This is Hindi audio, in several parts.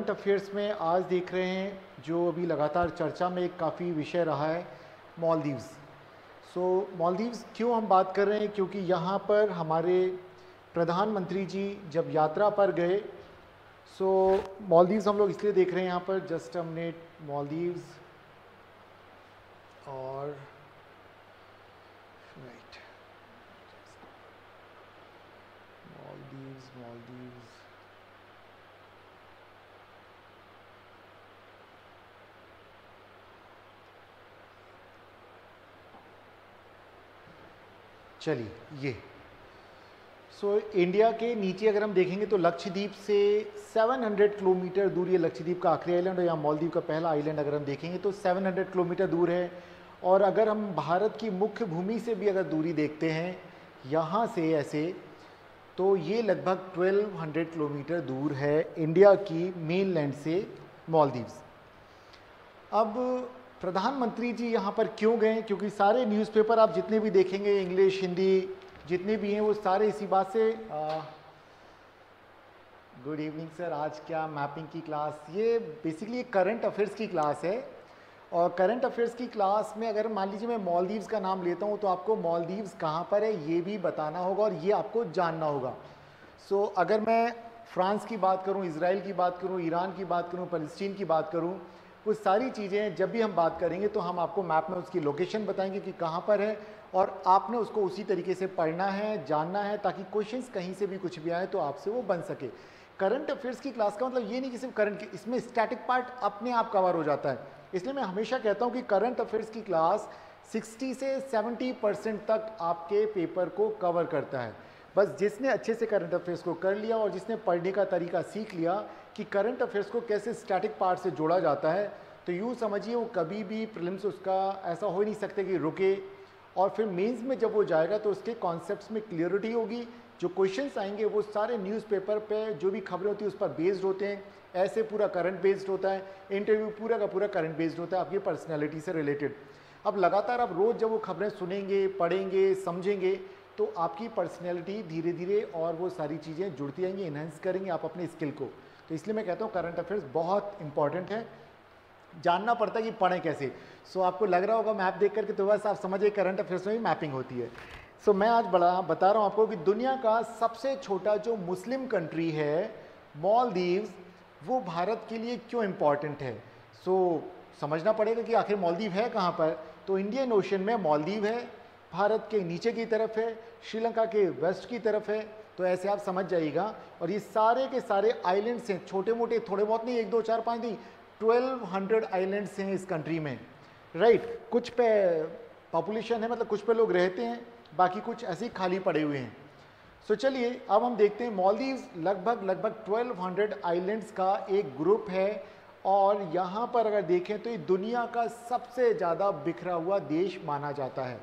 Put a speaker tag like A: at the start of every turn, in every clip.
A: करंट अफेयर्स में आज देख रहे हैं जो अभी लगातार चर्चा में एक काफ़ी विषय रहा है, मालदीव्स। मालदीव्स क्यों हम बात कर रहे हैं, क्योंकि यहाँ पर हमारे प्रधानमंत्री जी जब यात्रा पर गए। मालदीव्स हम लोग इसलिए देख रहे हैं यहाँ पर, जस्ट अ मिनट। मालदीव्स और राइट, मालदीव्स चलिए ये इंडिया के नीचे अगर हम देखेंगे तो लक्षद्वीप से 700 किलोमीटर दूर, ये लक्षद्वीप का आखिरी आइलैंड है, या मालदीव का पहला आइलैंड अगर हम देखेंगे तो 700 किलोमीटर दूर है। और अगर हम भारत की मुख्य भूमि से भी अगर दूरी देखते हैं यहाँ से ऐसे, तो ये लगभग 1200 किलोमीटर दूर है इंडिया की मेनलैंड से मालदीव्स। अब प्रधानमंत्री जी यहाँ पर क्यों गए, क्योंकि सारे न्यूज़पेपर आप जितने भी देखेंगे, इंग्लिश हिंदी जितने भी हैं, वो सारे इसी बात से। गुड इवनिंग सर, आज क्या मैपिंग की क्लास? ये बेसिकली एक करंट अफेयर्स की क्लास है, और करंट अफेयर्स की क्लास में अगर मान लीजिए मैं मालदीव्स का नाम लेता हूँ तो आपको मालदीव्स कहाँ पर है ये भी बताना होगा और ये आपको जानना होगा। अगर मैं फ्रांस की बात करूँ, इजराइल की बात करूँ, ईरान की बात करूँ, फ़लस्तीन की बात करूँ, वो सारी चीज़ें जब भी हम बात करेंगे तो हम आपको मैप में उसकी लोकेशन बताएंगे कि कहाँ पर है, और आपने उसको उसी तरीके से पढ़ना है, जानना है, ताकि क्वेश्चंस कहीं से भी कुछ भी आए तो आपसे वो बन सके। करंट अफेयर्स की क्लास का मतलब ये नहीं कि सिर्फ करंट की, इसमें स्टैटिक पार्ट अपने आप कवर हो जाता है। इसलिए मैं हमेशा कहता हूँ कि करंट अफेयर्स की क्लास 60 से 70% तक आपके पेपर को कवर करता है। बस जिसने अच्छे से करंट अफेयर्स को कर लिया और जिसने पढ़ने का तरीका सीख लिया कि करंट अफेयर्स को कैसे स्टैटिक पार्ट से जोड़ा जाता है, तो यूँ समझिए वो कभी भी प्रीलिम्स उसका ऐसा हो ही नहीं सकते कि रुके, और फिर मेंस में जब वो जाएगा तो उसके कॉन्सेप्ट्स में क्लियरिटी होगी। जो क्वेश्चंस आएंगे वो सारे न्यूज़पेपर पे जो भी खबरें होती है उस पर बेस्ड होते हैं, ऐसे पूरा करंट बेस्ड होता है, इंटरव्यू पूरा का पूरा करंट बेस्ड होता है आपकी पर्सनैलिटी से रिलेटेड। अब लगातार आप रोज़ जब वो खबरें सुनेंगे, पढ़ेंगे, समझेंगे, तो आपकी पर्सनैलिटी धीरे धीरे और वो सारी चीज़ें जुड़ती जाएंगी, इन्हेंस करेंगे आप अपने स्किल को। तो इसलिए मैं कहता हूँ करंट अफेयर्स बहुत इंपॉर्टेंट है, जानना पड़ता है कि पढ़ें कैसे। आपको लग रहा होगा मैप देख करके तो बस आप समझिए करंट अफेयर्स में भी मैपिंग होती है। मैं आज बता रहा हूँ आपको कि दुनिया का सबसे छोटा जो मुस्लिम कंट्री है मालदीव्स, वो भारत के लिए क्यों इम्पॉर्टेंट है। समझना पड़ेगा कि आखिर मालदीव है कहाँ पर। तो इंडियन ओशन में मालदीव है, भारत के नीचे की तरफ है, श्रीलंका के वेस्ट की तरफ है, तो ऐसे आप समझ जाइएगा। और ये सारे के सारे आइलैंड्स हैं, छोटे मोटे, थोड़े बहुत नहीं, 1 2 4 5 नहीं, 1200 आइलैंड्स हैं इस कंट्री में, राइट। कुछ पे पॉपुलेशन है, मतलब कुछ पे लोग रहते हैं, बाकी कुछ ऐसे ही खाली पड़े हुए हैं। चलिए अब हम देखते हैं मालदीव्स लगभग 1200 आइलैंड्स का एक ग्रुप है, और यहाँ पर अगर देखें तो ये दुनिया का सबसे ज़्यादा बिखरा हुआ देश माना जाता है।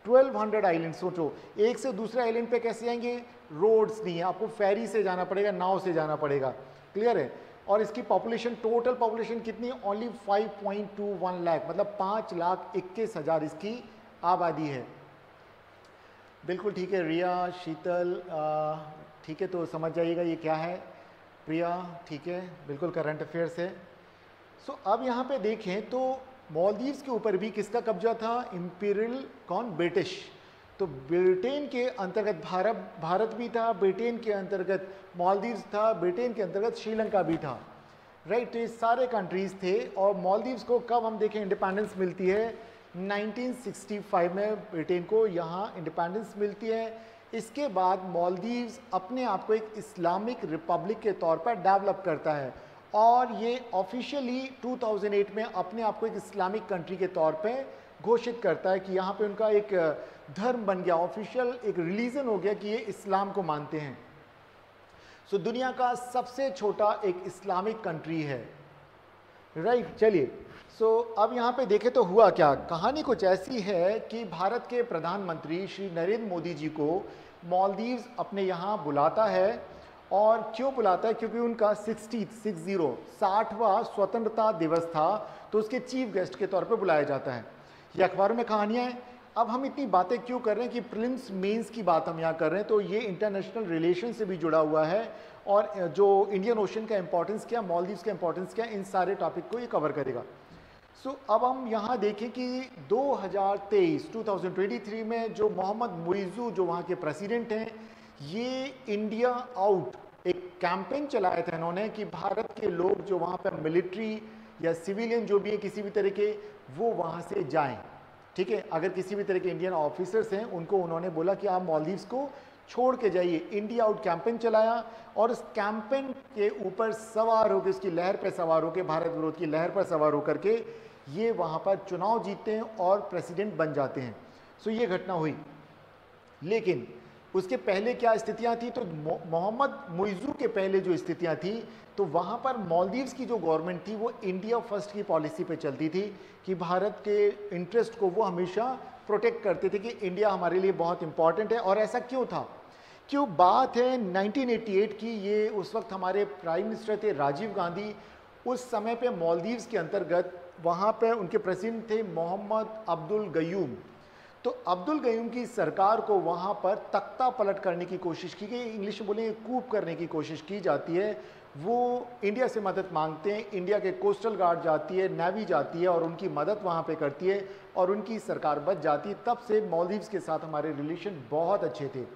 A: 1200 आइलैंड, सोचो एक से दूसरे आइलैंड पे कैसे आएंगे, रोड्स नहीं है, आपको फेरी से जाना पड़ेगा, नाव से जाना पड़ेगा, क्लियर है। और इसकी पॉपुलेशन, टोटल पॉपुलेशन कितनी, ओनली 5.21 लाख, मतलब 5,21,000 इसकी आबादी है। बिल्कुल ठीक है रिया, शीतल, ठीक है, तो समझ जाइएगा ये क्या है। प्रिया, ठीक है, बिल्कुल करंट अफेयर्स है। अब यहाँ पे देखें तो मालदीव्स के ऊपर भी किसका कब्जा था, इंपीरियल, कौन, ब्रिटिश। तो ब्रिटेन के अंतर्गत भारत भी था, ब्रिटेन के अंतर्गत मालदीव्स था, ब्रिटेन के अंतर्गत श्रीलंका भी था, राइट। तो ये सारे कंट्रीज थे। और मालदीव्स को कब हम देखें इंडिपेंडेंस मिलती है, 1965 में ब्रिटेन को यहाँ इंडिपेंडेंस मिलती है। इसके बाद मालदीव्स अपने आप को एक इस्लामिक रिपब्लिक के तौर पर डेवलप करता है, और ये ऑफिशियली 2008 में अपने आप को एक इस्लामिक कंट्री के तौर पे घोषित करता है कि यहाँ पे उनका एक धर्म बन गया, ऑफिशियल एक रिलीजन हो गया कि ये इस्लाम को मानते हैं। दुनिया का सबसे छोटा एक इस्लामिक कंट्री है, राइट। चलिए अब यहाँ पे देखें तो हुआ क्या, कहानी कुछ ऐसी है कि भारत के प्रधानमंत्री श्री नरेंद्र मोदी जी को मालदीव्स अपने यहाँ बुलाता है। और क्यों बुलाता है, क्योंकि उनका 60वां स्वतंत्रता दिवस था, तो उसके चीफ गेस्ट के तौर पे बुलाया जाता है। ये अखबारों में कहानियाँ हैं। अब हम इतनी बातें क्यों कर रहे हैं कि प्रीलिम्स मेंस की बात हम यहाँ कर रहे हैं, तो ये इंटरनेशनल रिलेशन से भी जुड़ा हुआ है, और जो इंडियन ओशन का इंपॉर्टेंस क्या, मालदीव्स का इंपॉर्टेंस क्या, इन सारे टॉपिक को ये कवर करेगा। सो अब हम यहाँ देखें कि 2023 में जो मोहम्मद मुइज़ू जो वहाँ के प्रेसिडेंट हैं, ये इंडिया आउट एक कैंपेन चलाया था इन्होंने कि भारत के लोग जो वहाँ पर मिलिट्री या सिविलियन जो भी है किसी भी तरह के, वो वहाँ से जाएं। ठीक है, अगर किसी भी तरह के इंडियन ऑफिसर्स हैं उनको उन्होंने बोला कि आप मालदीव्स को छोड़ के जाइए। इंडिया आउट कैंपेन चलाया और उस कैंपेन के ऊपर सवार होकर, उसकी लहर पर सवार होकर, भारत विरोध की लहर पर सवार होकर के ये वहाँ पर चुनाव जीतते हैं और प्रेसिडेंट बन जाते हैं। सो ये घटना हुई। लेकिन उसके पहले क्या स्थितियां थी, तो मोहम्मद मुइज़ू के पहले जो स्थितियां थी, तो वहाँ पर मालदीव्स की जो गवर्नमेंट थी वो इंडिया फर्स्ट की पॉलिसी पे चलती थी कि भारत के इंटरेस्ट को वो हमेशा प्रोटेक्ट करते थे कि इंडिया हमारे लिए बहुत इंपॉर्टेंट है। और ऐसा क्यों था, क्यों बात है 1988 की, ये उस वक्त हमारे प्राइम मिनिस्टर थे राजीव गांधी। उस समय पे मालदीव्स के अंतर्गत वहाँ पे उनके प्रेसिडेंट थे मोहम्मद अब्दुल गयूम। तो अब्दुल गयूम की सरकार को वहाँ पर तख्ता पलट करने की कोशिश की गई, इंग्लिश में बोलेंगे कूप करने की कोशिश की जाती है। वो इंडिया से मदद मांगते हैं, इंडिया के कोस्टल गार्ड जाती है, नेवी जाती है और उनकी मदद वहाँ पे करती है और उनकी सरकार बच जाती है। तब से मालदीव्स के साथ हमारे रिलेशन बहुत अच्छे थे।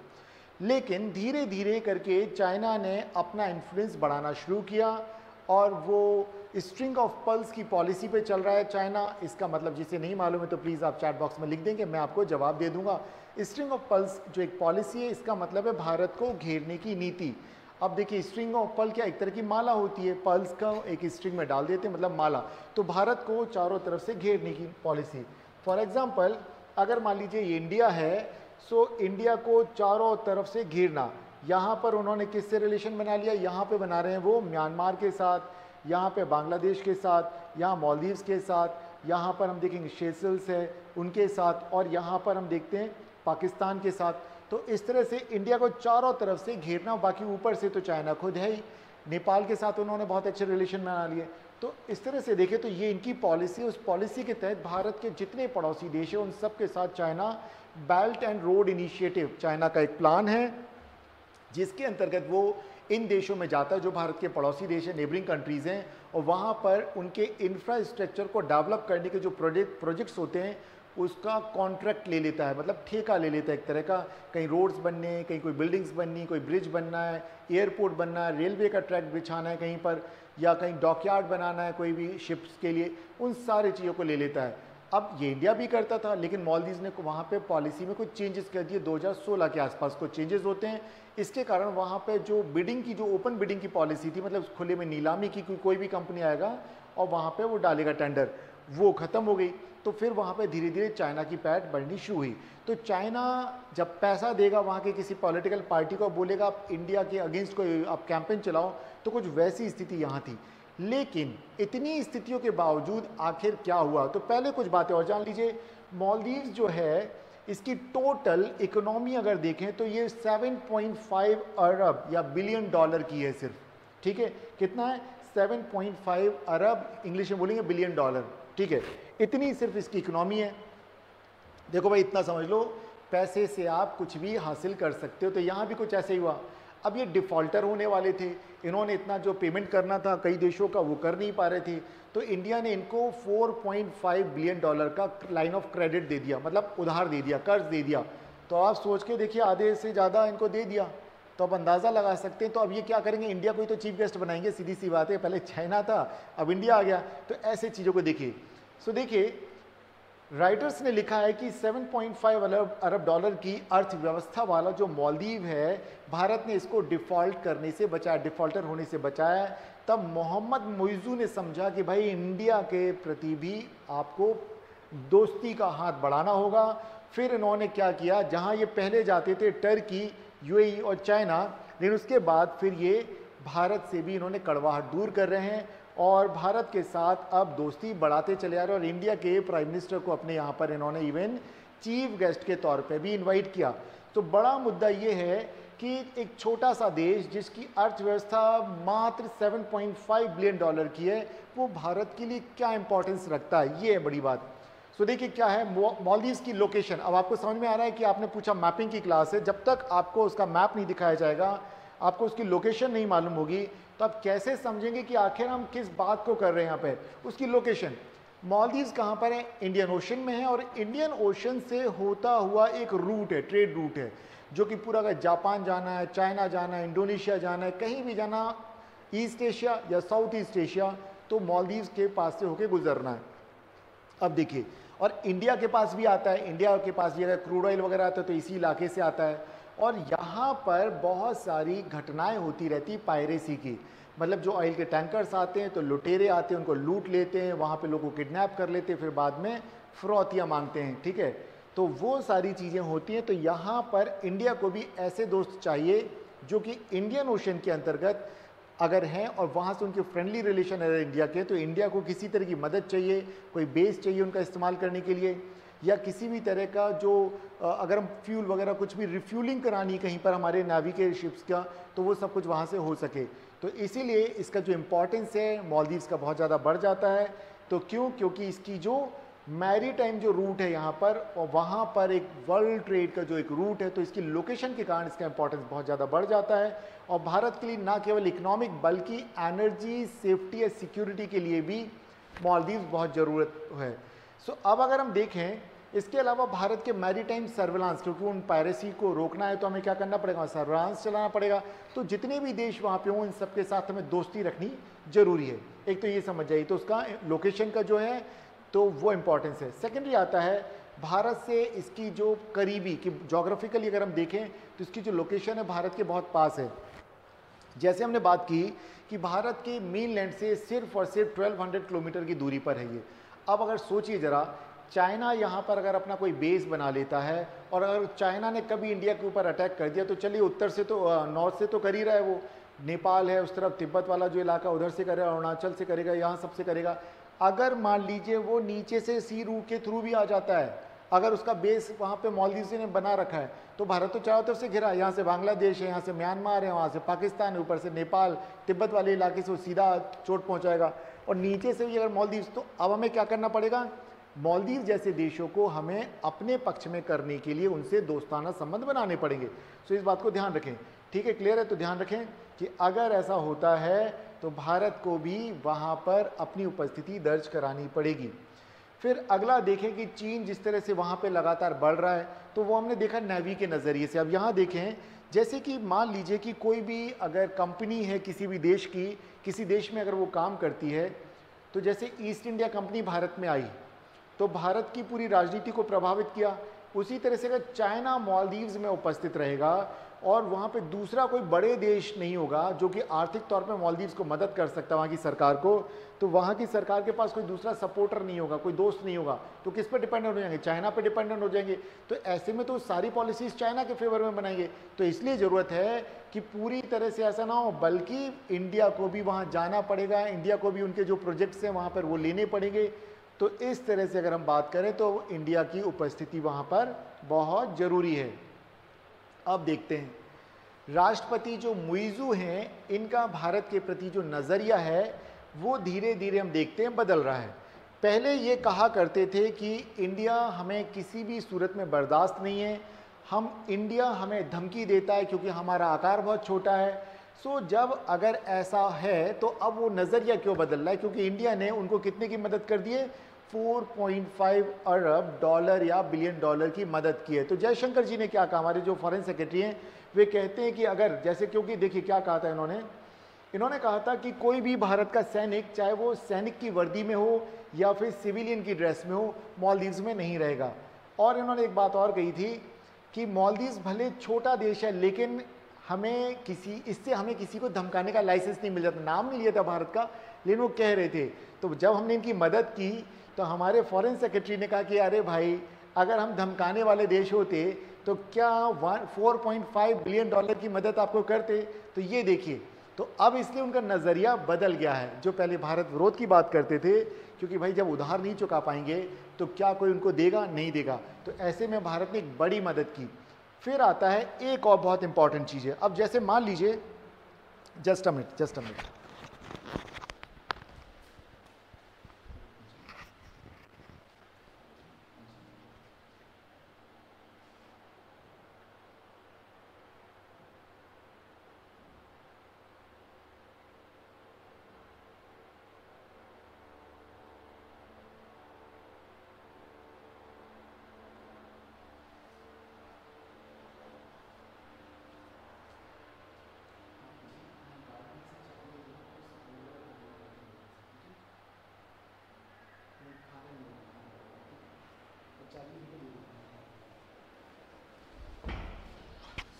A: लेकिन धीरे धीरे करके चाइना ने अपना इन्फ्लुएंस बढ़ाना शुरू किया और वो स्ट्रिंग ऑफ पल्स की पॉलिसी पे चल रहा है चाइना। इसका मतलब जिसे नहीं मालूम है तो प्लीज़ आप चैट बॉक्स में लिख देंगे, मैं आपको जवाब दे दूंगा। स्ट्रिंग ऑफ पल्स जो एक पॉलिसी है, इसका मतलब है भारत को घेरने की नीति। अब देखिए, स्ट्रिंग ऑफ पल क्या, एक तरह की माला होती है, पल्स का एक स्ट्रिंग में डाल देते हैं मतलब माला। तो भारत को चारों तरफ से घेरने की पॉलिसी। फॉर एग्जाम्पल, अगर मान लीजिए ये इंडिया है, सो इंडिया को चारों तरफ से घेरना। यहाँ पर उन्होंने किससे रिलेशन बना लिया, यहाँ पे बना रहे हैं वो म्यांमार के साथ, यहाँ पे बांग्लादेश के साथ, यहाँ मालदीव्स के साथ, यहाँ पर हम देखेंगे सेशेल्स है उनके साथ, और यहाँ पर हम देखते हैं पाकिस्तान के साथ। तो इस तरह से इंडिया को चारों तरफ से घेरना। बाकी ऊपर से तो चाइना खुद है ही, नेपाल के साथ उन्होंने बहुत अच्छे रिलेशन बना लिए। तो इस तरह से देखें तो ये इनकी पॉलिसी, उस पॉलिसी के तहत भारत के जितने पड़ोसी देश हैं उन सब के साथ China belt and road initiative, China का एक प्लान है जिसके अंतर्गत वो इन देशों में जाता है जो भारत के पड़ोसी देश हैं, नेबरिंग कंट्रीज़ हैं, और वहाँ पर उनके इंफ्रास्ट्रक्चर को डेवलप करने के जो प्रोजेक्ट्स होते हैं उसका कॉन्ट्रैक्ट ले लेता है, मतलब ठेका ले लेता है एक तरह का। कहीं रोड्स बनने, कहीं कोई बिल्डिंग्स बननी, कोई ब्रिज बनना है, एयरपोर्ट बनना है, रेलवे का ट्रैक बिछाना है कहीं पर, या कहीं डॉकयार्ड बनाना है कोई भी शिप्स के लिए, उन सारी चीज़ों को ले लेता है। अब ये इंडिया भी करता था, लेकिन मालदीव्स ने वहाँ पे पॉलिसी में कुछ चेंजेस कर दिए। 2016 के आसपास कुछ चेंजेस होते हैं। इसके कारण वहाँ पे जो बिडिंग की, जो ओपन बिडिंग की पॉलिसी थी, मतलब खुले में नीलामी की, कोई भी कंपनी आएगा और वहाँ पे वो डालेगा टेंडर, वो ख़त्म हो गई। तो फिर वहाँ पे धीरे धीरे चाइना की पैठ बढ़नी शुरू हुई। तो चाइना जब पैसा देगा वहाँ के किसी पॉलिटिकल पार्टी को, बोलेगा आप इंडिया के अगेंस्ट कोई आप कैंपेन चलाओ, तो कुछ वैसी स्थिति यहाँ थी। लेकिन इतनी स्थितियों के बावजूद आखिर क्या हुआ, तो पहले कुछ बातें और जान लीजिए। मालदीव्स जो है, इसकी टोटल इकोनॉमी अगर देखें तो ये 7.5 अरब या बिलियन डॉलर की है सिर्फ। ठीक है, कितना है, 7.5 अरब, इंग्लिश में बोलेंगे बिलियन डॉलर। ठीक है, इतनी सिर्फ इसकी इकोनॉमी है। देखो भाई, इतना समझ लो, पैसे से आप कुछ भी हासिल कर सकते हो। तो यहाँ भी कुछ ऐसे ही हुआ। अब ये डिफ़ॉल्टर होने वाले थे, इन्होंने इतना जो पेमेंट करना था कई देशों का वो कर नहीं पा रहे थे, तो इंडिया ने इनको 4.5 बिलियन डॉलर का लाइन ऑफ क्रेडिट दे दिया, मतलब उधार दे दिया, कर्ज दे दिया। तो आप सोच के देखिए, आधे से ज़्यादा इनको दे दिया, तो आप अंदाज़ा लगा सकते हैं। तो अब ये क्या करेंगे, इंडिया को ही तो चीफ गेस्ट बनाएंगे, सीधी सी बात है। पहले चाइना था, अब इंडिया आ गया। तो ऐसे चीज़ों को देखिए। सो देखिए, राइटर्स ने लिखा है कि 7.5 अरब डॉलर की अर्थव्यवस्था वाला जो मालदीव है, भारत ने इसको डिफ़ॉल्ट करने से बचाया, डिफ़ॉल्टर होने से बचाया। तब मोहम्मद मुइज़ू ने समझा कि भाई इंडिया के प्रति भी आपको दोस्ती का हाथ बढ़ाना होगा। फिर इन्होंने क्या किया, जहां ये पहले जाते थे टर्की, यूएई और चाइना, लेकिन उसके बाद फिर ये भारत से भी इन्होंने कड़वाहट दूर कर रहे हैं और भारत के साथ अब दोस्ती बढ़ाते चले आ रहे हैं। और इंडिया के प्राइम मिनिस्टर को अपने यहाँ पर इन्होंने इवन चीफ गेस्ट के तौर पे भी इनवाइट किया। तो बड़ा मुद्दा ये है कि एक छोटा सा देश जिसकी अर्थव्यवस्था मात्र 7.5 बिलियन डॉलर की है, वो भारत के लिए क्या इंपॉर्टेंस रखता है, ये है बड़ी बात। सो देखिए क्या है मालदीव्स की लोकेशन। अब आपको समझ में आ रहा है कि आपने पूछा मैपिंग की क्लास है, जब तक आपको उसका मैप नहीं दिखाया जाएगा, आपको उसकी लोकेशन नहीं मालूम होगी, तो आप कैसे समझेंगे कि आखिर हम किस बात को कर रहे हैं यहाँ पे। उसकी लोकेशन, मालदीव्स कहाँ पर है, इंडियन ओशन में है, और इंडियन ओशन से होता हुआ एक रूट है, ट्रेड रूट है, जो कि पूरा अगर जापान जाना है, चाइना जाना है, इंडोनेशिया जाना है, कहीं भी जाना, ईस्ट एशिया या साउथ ईस्ट एशिया, तो मालदीव्स के पास से होके गुजरना है। अब देखिए, और इंडिया के पास भी आता है, इंडिया के पास भी अगर क्रूड ऑयल वगैरह आता है तो इसी इलाके से आता है। और यहाँ पर बहुत सारी घटनाएं होती रहती पायरेसी की, मतलब जो ऑयल के टैंकर्स आते हैं तो लुटेरे आते हैं, उनको लूट लेते हैं, वहाँ पे लोगों को किडनैप कर लेते हैं, फिर बाद में फिरौतियाँ मांगते हैं, ठीक है। तो वो सारी चीज़ें होती हैं। तो यहाँ पर इंडिया को भी ऐसे दोस्त चाहिए जो कि इंडियन ओशन के अंतर्गत अगर हैं और वहाँ से उनके फ्रेंडली रिलेशन है इंडिया के, तो इंडिया को किसी तरह की मदद चाहिए, कोई बेस चाहिए उनका इस्तेमाल करने के लिए, या किसी भी तरह का जो अगर हम फ्यूल वगैरह कुछ भी रिफ्यूलिंग करानी कहीं पर हमारे नावी के शिप्स का, तो वो सब कुछ वहाँ से हो सके। तो इसीलिए इसका जो इम्पोर्टेंस है मालदीव्स का बहुत ज़्यादा बढ़ जाता है। तो क्यों? क्योंकि इसकी जो मैरीटाइम जो रूट है यहाँ पर, और वहाँ पर एक वर्ल्ड ट्रेड का जो एक रूट है, तो इसकी लोकेशन के कारण इसका इंपॉर्टेंस बहुत ज़्यादा बढ़ जाता है। और भारत के लिए ना केवल इकोनॉमिक बल्कि एनर्जी, सेफ्टी या सिक्योरिटी के लिए भी मालदीव्स बहुत ज़रूरत है। सो अब अगर हम देखें, इसके अलावा भारत के मैरीटाइम सर्विलांस, क्योंकि उन पायरेसी को रोकना है तो हमें क्या करना पड़ेगा, सर्विलांस चलाना पड़ेगा। तो जितने भी देश वहाँ पे हों, इन सबके साथ हमें दोस्ती रखनी जरूरी है। एक तो ये समझ जाइए, तो उसका लोकेशन का जो है तो वो इम्पॉर्टेंस है। सेकेंडरी आता है भारत से इसकी जो करीबी कि जोग्राफिकली अगर हम देखें तो इसकी जो लोकेशन है भारत के बहुत पास है। जैसे हमने बात की कि भारत के मेनलैंड से सिर्फ और सिर्फ 1200 किलोमीटर की दूरी पर है ये। अब अगर सोचिए ज़रा, चाइना यहाँ पर अगर अपना कोई बेस बना लेता है, और अगर चाइना ने कभी इंडिया के ऊपर अटैक कर दिया, तो चलिए उत्तर से तो नॉर्थ से तो कर ही रहा है, वो नेपाल है उस तरफ, तिब्बत वाला जो इलाका उधर से करेगा, अरुणाचल से करेगा, यहाँ सबसे करेगा। अगर मान लीजिए वो नीचे से सी रूट के थ्रू भी आ जाता है, अगर उसका बेस वहाँ पे मालदीव्स ने बना रखा है, तो भारत तो चारों तरफ से घिरा है, यहाँ से बांग्लादेश है, यहाँ से म्यांमार है, वहाँ से पाकिस्तान है, ऊपर से नेपाल, तिब्बत वाले इलाके से वो सीधा चोट पहुँचाएगा, और नीचे से भी अगर मालदीव्स। तो अब हमें क्या करना पड़ेगा, मालदीव जैसे देशों को हमें अपने पक्ष में करने के लिए उनसे दोस्ताना संबंध बनाने पड़ेंगे। सो इस बात को ध्यान रखें, ठीक है, क्लियर है। तो ध्यान रखें कि अगर ऐसा होता है तो भारत को भी वहाँ पर अपनी उपस्थिति दर्ज करानी पड़ेगी। फिर अगला देखें कि चीन जिस तरह से वहाँ पे लगातार बढ़ रहा है, तो वो हमने देखा नेवी के नज़रिए से। अब यहाँ देखें, जैसे कि मान लीजिए कि कोई भी अगर कंपनी है किसी भी देश की, किसी देश में अगर वो काम करती है, तो जैसे ईस्ट इंडिया कंपनी भारत में आई तो भारत की पूरी राजनीति को प्रभावित किया। उसी तरह से अगर चाइना मालदीव्स में उपस्थित रहेगा और वहाँ पे दूसरा कोई बड़े देश नहीं होगा जो कि आर्थिक तौर पे मालदीव्स को मदद कर सकता वहाँ की सरकार को, तो वहाँ की सरकार के पास कोई दूसरा सपोर्टर नहीं होगा, कोई दोस्त नहीं होगा, तो किस पे डिपेंडेंट हो जाएंगे, चाइना पे डिपेंडेंट हो जाएंगे। तो ऐसे में तो सारी पॉलिसीज चाइना के फेवर में बनाएंगे। तो इसलिए ज़रूरत है कि पूरी तरह से ऐसा ना हो, बल्कि इंडिया को भी वहाँ जाना पड़ेगा, इंडिया को भी उनके जो प्रोजेक्ट्स हैं वहाँ पर वो लेने पड़ेंगे। तो इस तरह से अगर हम बात करें तो इंडिया की उपस्थिति वहाँ पर बहुत ज़रूरी है। अब देखते हैं, राष्ट्रपति जो मुइज़ू हैं, इनका भारत के प्रति जो नज़रिया है वो धीरे धीरे हम देखते हैं बदल रहा है। पहले ये कहा करते थे कि इंडिया हमें किसी भी सूरत में बर्दाश्त नहीं है, इंडिया हमें धमकी देता है क्योंकि हमारा आकार बहुत छोटा है। सो जब अगर ऐसा है तो अब वो नज़रिया क्यों बदल रहा है, क्योंकि इंडिया ने उनको कितने की मदद कर दी है, 4.5 अरब डॉलर या बिलियन डॉलर की मदद की है। तो जयशंकर जी ने क्या कहा, हमारे जो फॉरेन सेक्रेटरी हैं, वे कहते हैं कि अगर जैसे, क्योंकि देखिए क्या कहा था इन्होंने कहा था कि कोई भी भारत का सैनिक, चाहे वो सैनिक की वर्दी में हो या फिर सिविलियन की ड्रेस में हो, मालदीव्स में नहीं रहेगा। और इन्होंने एक बात और कही थी कि मालदीव्स भले छोटा देश है, लेकिन हमें किसी को धमकाने का लाइसेंस नहीं मिल जाता। नाम नहीं लिया था भारत का, लेकिन वो कह रहे थे। तो जब हमने इनकी मदद की तो हमारे फॉरेन सेक्रेटरी ने कहा कि अरे भाई, अगर हम धमकाने वाले देश होते तो क्या 4.5 बिलियन डॉलर की मदद आपको करते। तो ये देखिए, तो अब इसलिए उनका नज़रिया बदल गया है। जो पहले भारत विरोध की बात करते थे, क्योंकि भाई जब उधार नहीं चुका पाएंगे तो क्या कोई उनको देगा, नहीं देगा। तो ऐसे में भारत ने एक बड़ी मदद की। फिर आता है एक और बहुत इंपॉर्टेंट चीज़ है। अब जैसे मान लीजिए, just a minute,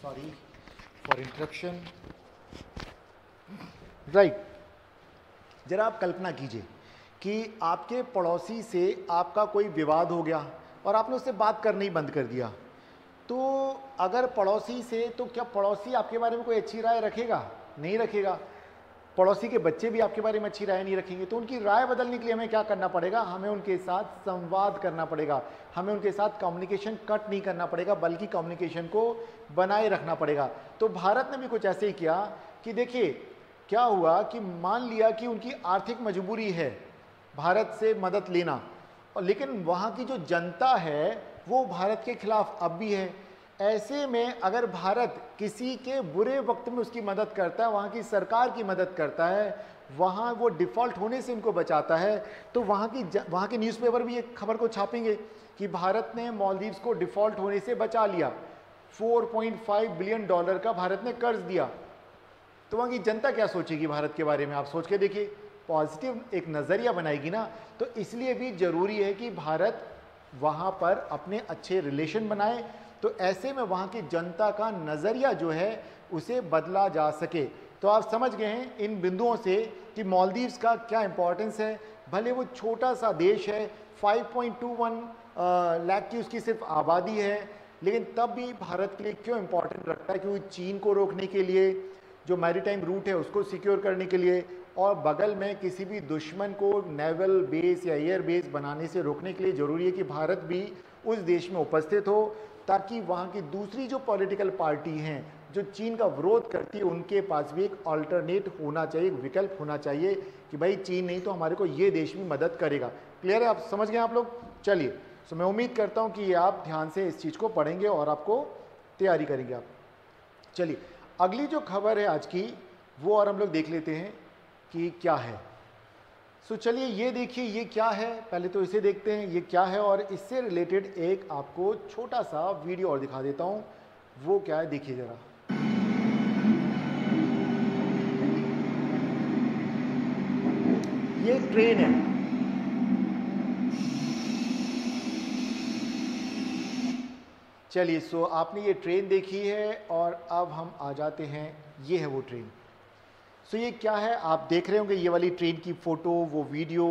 A: sorry for interruption. Right, जरा आप कल्पना कीजिए कि आपके पड़ोसी से आपका कोई विवाद हो गया और आपने उससे बात करना ही बंद कर दिया। तो अगर पड़ोसी से, तो क्या पड़ोसी आपके बारे में कोई अच्छी राय रखेगा? नहीं रखेगा। पड़ोसी के बच्चे भी आपके बारे में अच्छी राय नहीं रखेंगे। तो उनकी राय बदलने के लिए हमें क्या करना पड़ेगा? हमें उनके साथ संवाद करना पड़ेगा, हमें उनके साथ कम्युनिकेशन कट नहीं करना पड़ेगा, बल्कि कम्युनिकेशन को बनाए रखना पड़ेगा। तो भारत ने भी कुछ ऐसे ही किया कि देखिए क्या हुआ कि मान लिया कि उनकी आर्थिक मजबूरी है भारत से मदद लेना, और लेकिन वहाँ की जो जनता है वो भारत के खिलाफ अब भी है। ऐसे में अगर भारत किसी के बुरे वक्त में उसकी मदद करता है, वहाँ की सरकार की मदद करता है, वहाँ वो डिफ़ॉल्ट होने से उनको बचाता है, तो वहाँ के न्यूज़पेपर भी एक खबर को छापेंगे कि भारत ने मालदीव्स को डिफ़ॉल्ट होने से बचा लिया, $4.5 बिलियन का भारत ने कर्ज दिया। तो वहाँ की जनता क्या सोचेगी भारत के बारे में? आप सोच के देखिए, पॉजिटिव एक नज़रिया बनाएगी ना। तो इसलिए भी ज़रूरी है कि भारत वहाँ पर अपने अच्छे रिलेशन बनाए, तो ऐसे में वहाँ की जनता का नज़रिया जो है उसे बदला जा सके। तो आप समझ गए हैं इन बिंदुओं से कि मालदीव्स का क्या इंपॉर्टेंस है। भले वो छोटा सा देश है, 5.21 लाख की उसकी सिर्फ आबादी है, लेकिन तब भी भारत के लिए क्यों इंपॉर्टेंट रखता है? क्योंकि चीन को रोकने के लिए, जो मैरीटाइम रूट है उसको सिक्योर करने के लिए, और बगल में किसी भी दुश्मन को नेवल बेस या एयर बेस बनाने से रोकने के लिए ज़रूरी है कि भारत भी उस देश में उपस्थित हो, ताकि वहाँ की दूसरी जो पॉलिटिकल पार्टी हैं जो चीन का विरोध करती है, उनके पास भी एक अल्टरनेट होना चाहिए, एक विकल्प होना चाहिए कि भाई चीन नहीं तो हमारे को ये देश भी मदद करेगा। क्लियर है? आप समझ गए आप लोग? चलिए, तो मैं उम्मीद करता हूँ कि आप ध्यान से इस चीज़ को पढ़ेंगे और आपको तैयारी करेंगे आप। चलिए, अगली जो खबर है आज की वो और हम लोग देख लेते हैं कि क्या है। सो चलिए ये देखिए ये क्या है, पहले तो इसे देखते हैं ये क्या है, और इससे रिलेटेड एक आपको छोटा सा वीडियो और दिखा देता हूँ। वो क्या है देखिए ज़रा। ये ट्रेन है, चलिए सो आपने ये ट्रेन देखी है और अब हम आ जाते हैं, ये है वो ट्रेन। सो ये क्या है आप देख रहे होंगे, ये वाली ट्रेन की फ़ोटो, वो वीडियो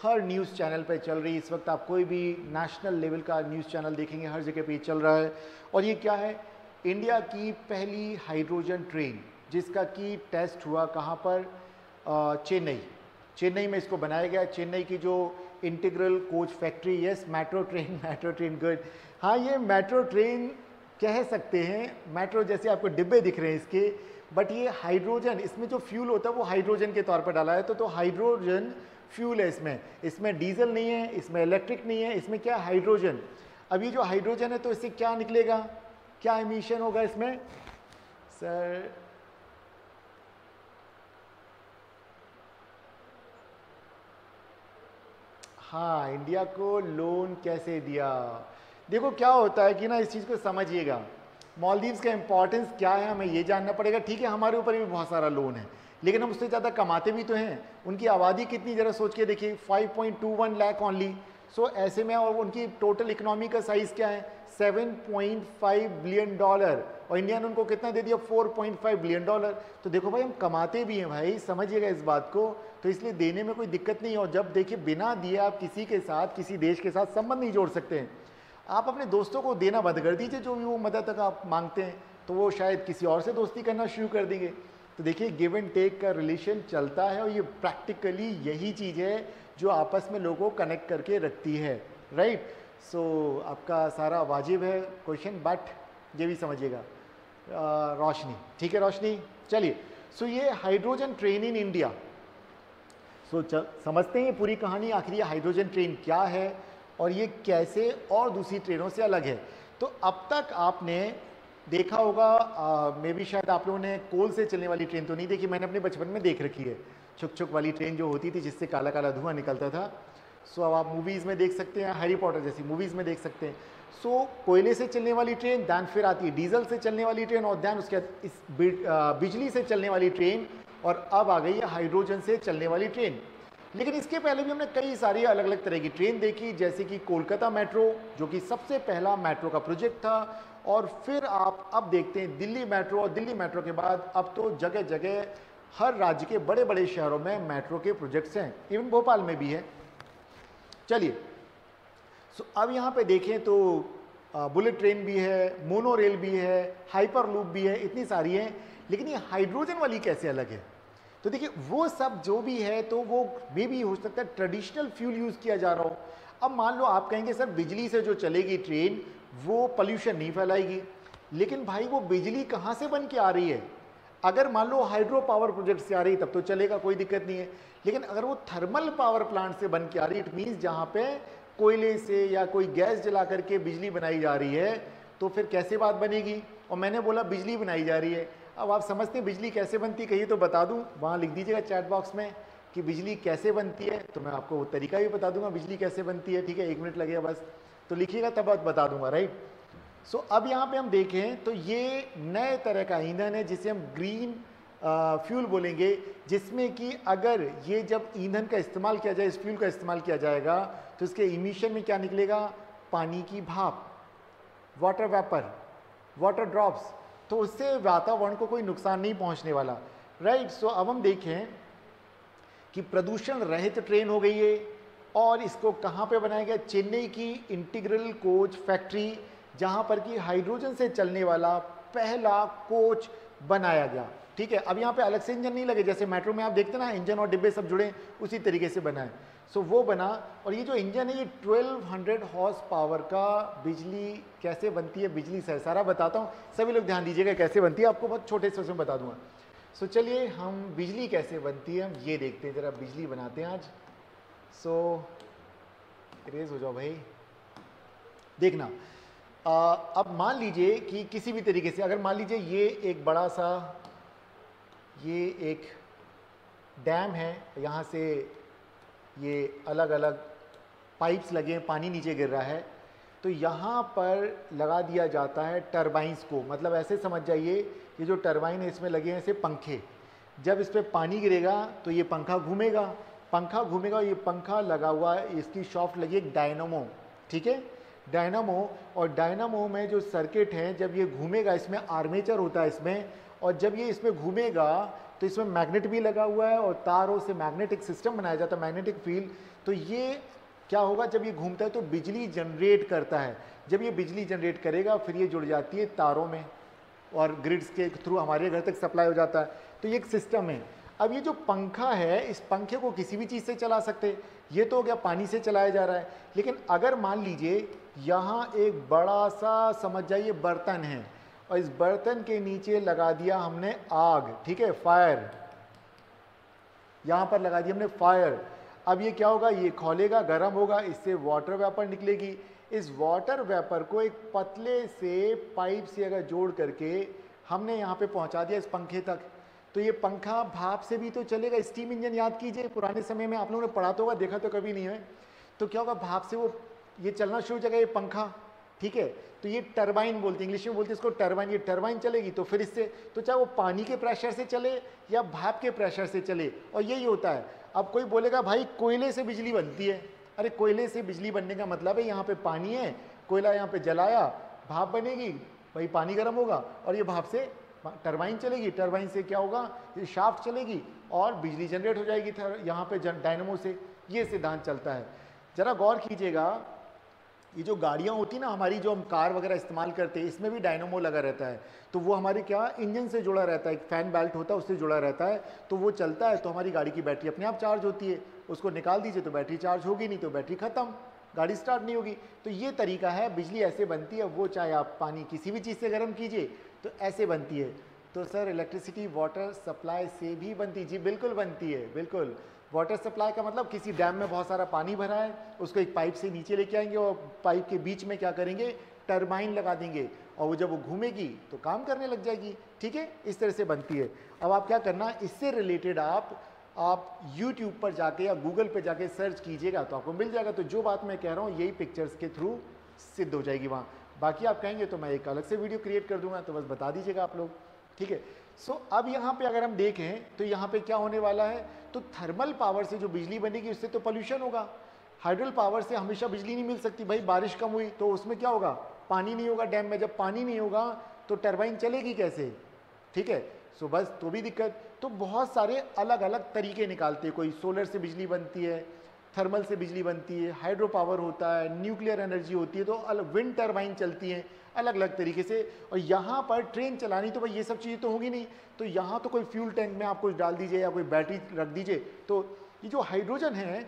A: हर न्यूज़ चैनल पे चल रही है इस वक्त। आप कोई भी नेशनल लेवल का न्यूज़ चैनल देखेंगे हर जगह पे ये चल रहा है। और ये क्या है? इंडिया की पहली हाइड्रोजन ट्रेन, जिसका कि टेस्ट हुआ कहाँ पर? चेन्नई में इसको बनाया गया। चेन्नई की जो integral coach factory, yes metro train good. हाँ, ये मेट्रो ट्रेन कह सकते हैं, मेट्रो जैसे आपको डिब्बे दिख रहे हैं इसके, बट ये हाइड्रोजन, इसमें जो फ्यूल होता है वो हाइड्रोजन के तौर पर डाला है। तो हाइड्रोजन फ्यूल है इसमें डीजल नहीं है, इसमें इलेक्ट्रिक नहीं है, इसमें क्या हाइड्रोजन। अब ये जो हाइड्रोजन है तो इससे क्या निकलेगा, क्या एमिशन होगा इसमें सर? हाँ, इंडिया को लोन कैसे दिया? देखो क्या होता है कि ना, इस चीज़ को समझिएगा, मालदीव्स का इंपॉर्टेंस क्या है हमें ये जानना पड़ेगा। ठीक है, हमारे ऊपर भी बहुत सारा लोन है, लेकिन हम उससे ज़्यादा कमाते भी तो हैं। उनकी आबादी कितनी, ज़रा सोच के देखिए, 5.21 लाख ओनली। सो ऐसे में, और उनकी टोटल इकोनॉमी का साइज़ क्या है? $7.5 बिलियन, और इंडिया ने उनको कितना दे दिया? $4.5 बिलियन। तो देखो भाई, हम कमाते भी हैं भाई, समझिएगा इस बात को। तो इसलिए देने में कोई दिक्कत नहीं है। और जब देखिए बिना दिए आप किसी के साथ, किसी देश के साथ संबंध नहीं जोड़ सकते हैं। आप अपने दोस्तों को देना बंद कर दीजिए, जो भी वो मदद तक आप मांगते हैं, तो वो शायद किसी और से दोस्ती करना शुरू कर देंगे। तो देखिए गिव एंड टेक का रिलेशन चलता है, और ये प्रैक्टिकली यही चीज़ है जो आपस में लोगों को कनेक्ट करके रखती है। राइट? सो आपका सारा वाजिब है क्वेश्चन, बट ये भी समझिएगा। रोशनी, ठीक है रोशनी, चलिए। सो ये हाइड्रोजन ट्रेन इन इंडिया, सो समझते हैं ये पूरी कहानी, आखिर ये हाइड्रोजन ट्रेन क्या है और ये कैसे और दूसरी ट्रेनों से अलग है। तो अब तक आपने देखा होगा, मे भी शायद आप लोगों ने कोल से चलने वाली ट्रेन तो नहीं देखी, मैंने अपने बचपन में देख रखी है, छुक छुक वाली ट्रेन जो होती थी जिससे काला काला धुआं निकलता था। सो अब आप मूवीज़ में देख सकते हैं, हैरी पॉटर जैसी मूवीज़ में देख सकते हैं। सो कोयले से चलने वाली ट्रेन, दैन फिर आती है डीजल से चलने वाली ट्रेन, और दैन उसके बाद इस बिजली से चलने वाली ट्रेन, और अब आ गई है हाइड्रोजन से चलने वाली ट्रेन। लेकिन इसके पहले भी हमने कई सारी अलग अलग तरह की ट्रेन देखी, जैसे कि कोलकाता मेट्रो, जो कि सबसे पहला मेट्रो का प्रोजेक्ट था, और फिर आप अब देखते हैं दिल्ली मेट्रो, और दिल्ली मेट्रो के बाद अब तो जगह जगह हर राज्य के बड़े बड़े शहरों में मेट्रो के प्रोजेक्ट्स हैं, इवन भोपाल में भी है। चलिए, सो अब यहाँ पे देखें तो बुलेट ट्रेन भी है, मोनो रेल भी है, हाइपर लूप भी है, इतनी सारी हैं। लेकिन ये हाइड्रोजन वाली कैसे अलग है? तो देखिए, वो सब जो भी है तो वो मे भी हो सकता है ट्रेडिशनल फ्यूल यूज़ किया जा रहा हो। अब मान लो आप कहेंगे सर बिजली से जो चलेगी ट्रेन वो पोल्यूशन नहीं फैलाएगी, लेकिन भाई वो बिजली कहाँ से बन के आ रही है? अगर मान लो हाइड्रो पावर प्रोजेक्ट से आ रही है तब तो चलेगा, कोई दिक्कत नहीं है। लेकिन अगर वो थर्मल पावर प्लांट से बन के आ रही है, इट मीन्स जहाँ पे कोयले से या कोई गैस जला करके बिजली बनाई जा रही है, तो फिर कैसे बात बनेगी? और मैंने बोला बिजली बनाई जा रही है। अब आप समझते हैं बिजली कैसे बनती है, कहिए तो बता दूं, वहाँ लिख दीजिएगा चैट बॉक्स में कि बिजली कैसे बनती है, तो मैं आपको वो तरीका भी बता दूंगा बिजली कैसे बनती है। ठीक है, 1 मिनट लगेगा बस, तो लिखिएगा तब बता दूंगा, राइट। सो अब यहाँ पे हम देखें तो ये नए तरह का ईंधन है जिसे हम ग्रीन फ्यूल बोलेंगे, जिसमें कि अगर ये जब ईंधन का इस्तेमाल किया जाए, इस फ्यूल का इस्तेमाल किया जाएगा, तो इसके इमिशन में क्या निकलेगा? पानी की भाप, वाटर वेपर, वाटर ड्रॉप्स। तो उससे वातावरण को कोई नुकसान नहीं पहुंचने वाला, राइट। सो अब हम देखें कि प्रदूषण रहित ट्रेन हो गई है, और इसको कहाँ पे बनाया गया? चेन्नई की इंटीग्रल कोच फैक्ट्री, जहाँ पर कि हाइड्रोजन से चलने वाला पहला कोच बनाया गया। ठीक है, अब यहाँ पे अलग से इंजन नहीं लगे, जैसे मेट्रो में आप देखते ना इंजन और डिब्बे सब जुड़े, उसी तरीके से बना है। सो वो बना, और ये जो इंजन है ये 1200 हॉर्स पावर का। बिजली कैसे बनती है? बिजली से सारा बताता हूँ, सभी लोग ध्यान दीजिएगा कैसे बनती है, आपको बहुत छोटे से उसमें बता दूंगा। सो चलिए हम बिजली कैसे बनती है हम ये देखते हैं, जरा बिजली बनाते हैं आज। सो इरेज हो जाओ भाई, देखना। अब मान लीजिए कि किसी भी तरीके से, अगर मान लीजिए ये एक बड़ा सा ये एक डैम है, यहाँ से ये अलग अलग पाइप्स लगे हैं, पानी नीचे गिर रहा है, तो यहाँ पर लगा दिया जाता है टरबाइंस को। मतलब ऐसे समझ जाइए, ये जो टरबाइन है इसमें लगे हैं ऐसे पंखे। जब इस पर पानी गिरेगा तो ये पंखा घूमेगा, पंखा घूमेगा, ये पंखा लगा हुआ है, इसकी शॉफ्ट लगी एक डायनामो। ठीक है, डायनामो, और डायनामो में जो सर्किट है जब ये घूमेगा, इसमें आर्मेचर होता है इसमें, और जब ये इसमें घूमेगा तो इसमें मैग्नेट भी लगा हुआ है, और तारों से मैग्नेटिक सिस्टम बनाया जाता है, मैग्नेटिक फील्ड। तो ये क्या होगा, जब ये घूमता है तो बिजली जनरेट करता है। जब ये बिजली जनरेट करेगा फिर ये जुड़ जाती है तारों में, और ग्रिड्स के थ्रू हमारे घर तक सप्लाई हो जाता है। तो ये एक सिस्टम है। अब ये जो पंखा है, इस पंखे को किसी भी चीज़ से चला सकते, ये तो हो गया पानी से चलाया जा रहा है। लेकिन अगर मान लीजिए यहाँ एक बड़ा सा समझ जाइए बर्तन है, और इस बर्तन के नीचे लगा दिया हमने आग, ठीक है, फायर, यहाँ पर लगा दिया हमने फायर। अब ये क्या होगा, ये खोलेगा, गर्म होगा, इससे वाटर वेपर निकलेगी। इस वाटर वेपर को एक पतले से पाइप से अगर जोड़ करके हमने यहाँ पे पहुँचा दिया इस पंखे तक, तो ये पंखा भाप से भी तो चलेगा। स्टीम इंजन याद कीजिए, पुराने समय में आप लोगों ने पढ़ा तो होगा, देखा तो कभी नहीं है। तो क्या होगा, भाप से वो ये चलना शुरू हो जाएगा ये पंखा। ठीक है, तो ये टरबाइन बोलते हैं, इंग्लिश में बोलते हैं इसको टरबाइन। ये टरबाइन चलेगी तो फिर इससे, तो चाहे वो पानी के प्रेशर से चले या भाप के प्रेशर से चले, और यही होता है। अब कोई बोलेगा भाई कोयले से बिजली बनती है। अरे कोयले से बिजली बनने का मतलब है यहाँ पे पानी है, कोयला यहाँ पे जलाया, भाप बनेगी, भाई पानी गर्म होगा, और ये भाप से टरबाइन चलेगी। टरबाइन से क्या होगा, ये शाफ्ट चलेगी और बिजली जनरेट हो जाएगी यहाँ पे डायनामो से। ये सिद्धांत चलता है। जरा गौर कीजिएगा, ये जो गाड़ियाँ होती ना हमारी, जो हम कार वगैरह इस्तेमाल करते हैं, इसमें भी डायनामो लगा रहता है। तो वो हमारे क्या इंजन से जुड़ा रहता है, एक फैन बेल्ट होता है उससे जुड़ा रहता है, तो वो चलता है तो हमारी गाड़ी की बैटरी अपने आप चार्ज होती है। उसको निकाल दीजिए तो बैटरी चार्ज होगी, नहीं तो बैटरी ख़त्म, गाड़ी स्टार्ट नहीं होगी। तो ये तरीका है, बिजली ऐसे बनती है। वो चाहे आप पानी किसी भी चीज़ से गर्म कीजिए तो ऐसे बनती है। तो सर इलेक्ट्रिसिटी वाटर सप्लाई से भी बनती है? जी बिल्कुल बनती है, बिल्कुल। वाटर सप्लाई का मतलब किसी डैम में बहुत सारा पानी भरा है, उसको एक पाइप से नीचे लेके आएंगे और पाइप के बीच में क्या करेंगे, टरबाइन लगा देंगे, और वो जब वो घूमेगी तो काम करने लग जाएगी। ठीक है, इस तरह से बनती है। अब आप क्या करना, इससे रिलेटेड आप YouTube पर जाके या गूगल पे जाके सर्च कीजिएगा तो आपको मिल जाएगा। तो जो बात मैं कह रहा हूँ यही पिक्चर्स के थ्रू सिद्ध हो जाएगी वहाँ। बाकी आप कहेंगे तो मैं एक अलग से वीडियो क्रिएट कर दूंगा, तो बस बता दीजिएगा आप लोग। ठीक है, सो अब यहाँ पे अगर हम देखें तो यहाँ पे क्या होने वाला है, तो थर्मल पावर से जो बिजली बनेगी उससे तो पोल्यूशन होगा। हाइड्रल पावर से हमेशा बिजली नहीं मिल सकती भाई, बारिश कम हुई तो उसमें क्या होगा, पानी नहीं होगा डैम में, जब पानी नहीं होगा तो टरबाइन चलेगी कैसे, ठीक है। सो बस तो भी दिक्कत। तो बहुत सारे अलग अलग तरीके निकालते हैं, कोई सोलर से बिजली बनती है, थर्मल से बिजली बनती है, हाइड्रो पावर होता है, न्यूक्लियर एनर्जी होती है, तो अलग विंड टरबाइन चलती हैं अलग अलग तरीके से। और यहाँ पर ट्रेन चलानी तो भाई ये सब चीज़ें तो होगी नहीं, तो यहाँ तो कोई फ्यूल टैंक में आप कुछ डाल दीजिए या कोई बैटरी रख दीजिए। तो ये जो हाइड्रोजन है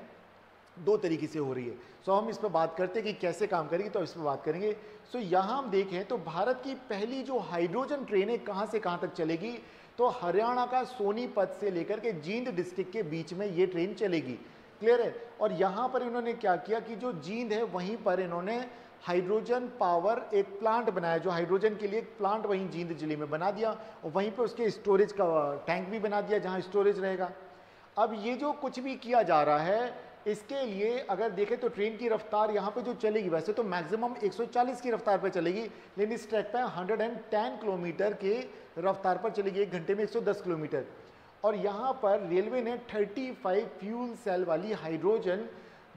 A: दो तरीके से हो रही है। सो हम इस पर बात करते हैं कि कैसे काम करेगी, तो इस पर बात करेंगे। सो यहाँ हम देखें तो भारत की पहली जो हाइड्रोजन ट्रेन है कहाँ से कहाँ तक चलेगी, तो हरियाणा का सोनीपत से लेकर के जींद डिस्ट्रिक्ट के बीच में ये ट्रेन चलेगी, क्लियर है। और यहाँ पर इन्होंने क्या किया कि जो जींद है वहीं पर इन्होंने हाइड्रोजन पावर एक प्लांट बनाया, जो हाइड्रोजन के लिए एक प्लांट वहीं जींद जिले में बना दिया, और वहीं पर उसके स्टोरेज का टैंक भी बना दिया जहाँ स्टोरेज रहेगा। अब ये जो कुछ भी किया जा रहा है इसके लिए अगर देखें तो ट्रेन की रफ्तार यहाँ पे जो चलेगी, वैसे तो मैक्सिमम 140 की रफ्तार पर चलेगी, लेकिन इस ट्रैक पे 110 किलोमीटर के रफ्तार पर चलेगी, 1 घंटे में 110 किलोमीटर। और यहाँ पर रेलवे ने 35 फ्यूल सेल वाली हाइड्रोजन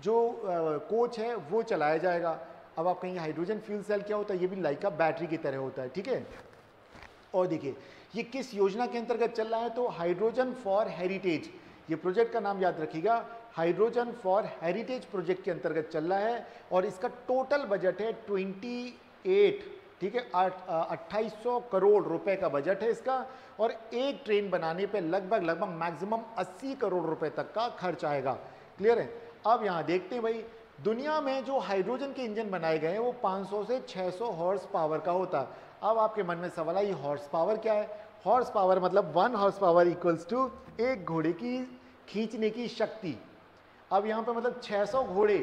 A: जो कोच है वो चलाया जाएगा। अब आप कहेंगे हाइड्रोजन फ्यूल सेल क्या होता है, ये भी लाइक का बैटरी की तरह होता है, ठीक है। और देखिए ये किस योजना के अंतर्गत चल रहा है, तो हाइड्रोजन फॉर हेरिटेज, ये प्रोजेक्ट का नाम याद रखिएगा, हाइड्रोजन फॉर हेरिटेज प्रोजेक्ट के अंतर्गत चल रहा है। और इसका टोटल बजट है 28, ठीक है, 2800 करोड़ रुपए का बजट है इसका। और एक ट्रेन बनाने पे लगभग मैक्सिमम 80 करोड़ रुपए तक का खर्च आएगा, क्लियर है। अब यहाँ देखते हैं भाई दुनिया में जो हाइड्रोजन के इंजन बनाए गए हैं वो 500 से 600 हॉर्स पावर का होता है। अब आपके मन में सवाल है ये हॉर्स पावर क्या है। हॉर्स पावर मतलब 1 हॉर्स पावर इक्वल्स टू एक घोड़े की खींचने की शक्ति। अब यहाँ पे मतलब 600 घोड़े,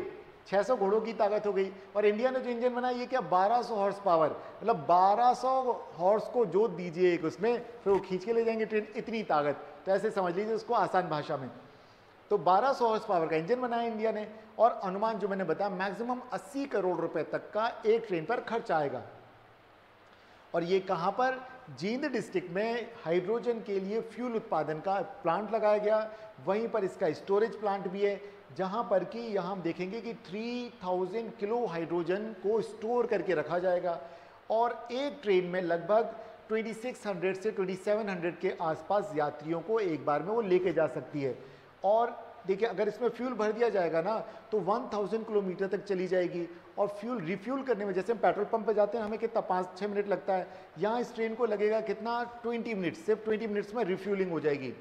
A: 600 घोड़ों की ताकत हो गई। और इंडिया ने जो इंजन बनाया ये क्या 1200 हॉर्स पावर, मतलब 1200 हॉर्स को जोत दीजिए एक उसमें, फिर वो खींच के ले जाएंगे ट्रेन, इतनी ताकत। तो ऐसे समझ लीजिए उसको आसान भाषा में। तो 1200 हॉर्स पावर का इंजन बनाया इंडिया ने, और अनुमान जो मैंने बताया मैक्सिमम 80 करोड़ रुपए तक का एक ट्रेन पर खर्च आएगा। और ये कहाँ पर, जींद डिस्ट्रिक्ट में हाइड्रोजन के लिए फ्यूल उत्पादन का प्लांट लगाया गया, वहीं पर इसका स्टोरेज प्लांट भी है, जहां पर कि यहाँ हम देखेंगे कि 3000 किलो हाइड्रोजन को स्टोर करके रखा जाएगा। और एक ट्रेन में लगभग 2600 से 2700 के आसपास यात्रियों को एक बार में वो लेके जा सकती है। और देखिए अगर इसमें फ्यूल भर दिया जाएगा ना तो 1000 किलोमीटर तक चली जाएगी। और फ्यूल रिफ्यूल करने में, जैसे हम पेट्रोल पंप पे जाते हैं हमें कितना 5-6 मिनट लगता है, यहाँ इस ट्रेन को लगेगा कितना 20 मिनट्स, सिर्फ 20 मिनट्स में रिफ्यूलिंग हो जाएगी।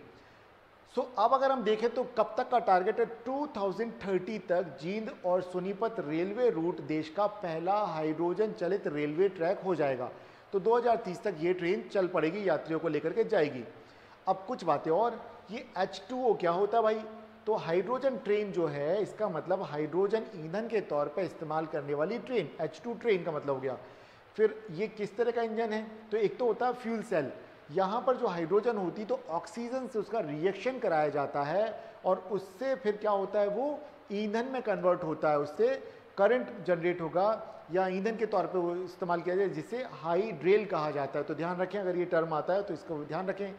A: सो अब अगर हम देखें तो कब तक का टारगेट है, 2030 तक जींद और सोनीपत रेलवे रूट देश का पहला हाइड्रोजन चलित रेलवे ट्रैक हो जाएगा। तो 2030 तक ये ट्रेन चल पड़ेगी, यात्रियों को लेकर के जाएगी। अब कुछ बातें और, ये H2O क्या होता है भाई, तो हाइड्रोजन ट्रेन जो है इसका मतलब हाइड्रोजन ईंधन के तौर पर इस्तेमाल करने वाली ट्रेन, H2 ट्रेन का मतलब हो गया। फिर ये किस तरह का इंजन है, तो एक तो होता है फ्यूल सेल, यहाँ पर जो हाइड्रोजन होती तो ऑक्सीजन से उसका रिएक्शन कराया जाता है और उससे फिर क्या होता है वो ईंधन में कन्वर्ट होता है, उससे करंट जनरेट होगा या ईंधन के तौर पे वो इस्तेमाल किया जाए, जिसे हाइड्रेल कहा जाता है। तो ध्यान रखें अगर ये टर्म आता है तो इसको ध्यान रखें।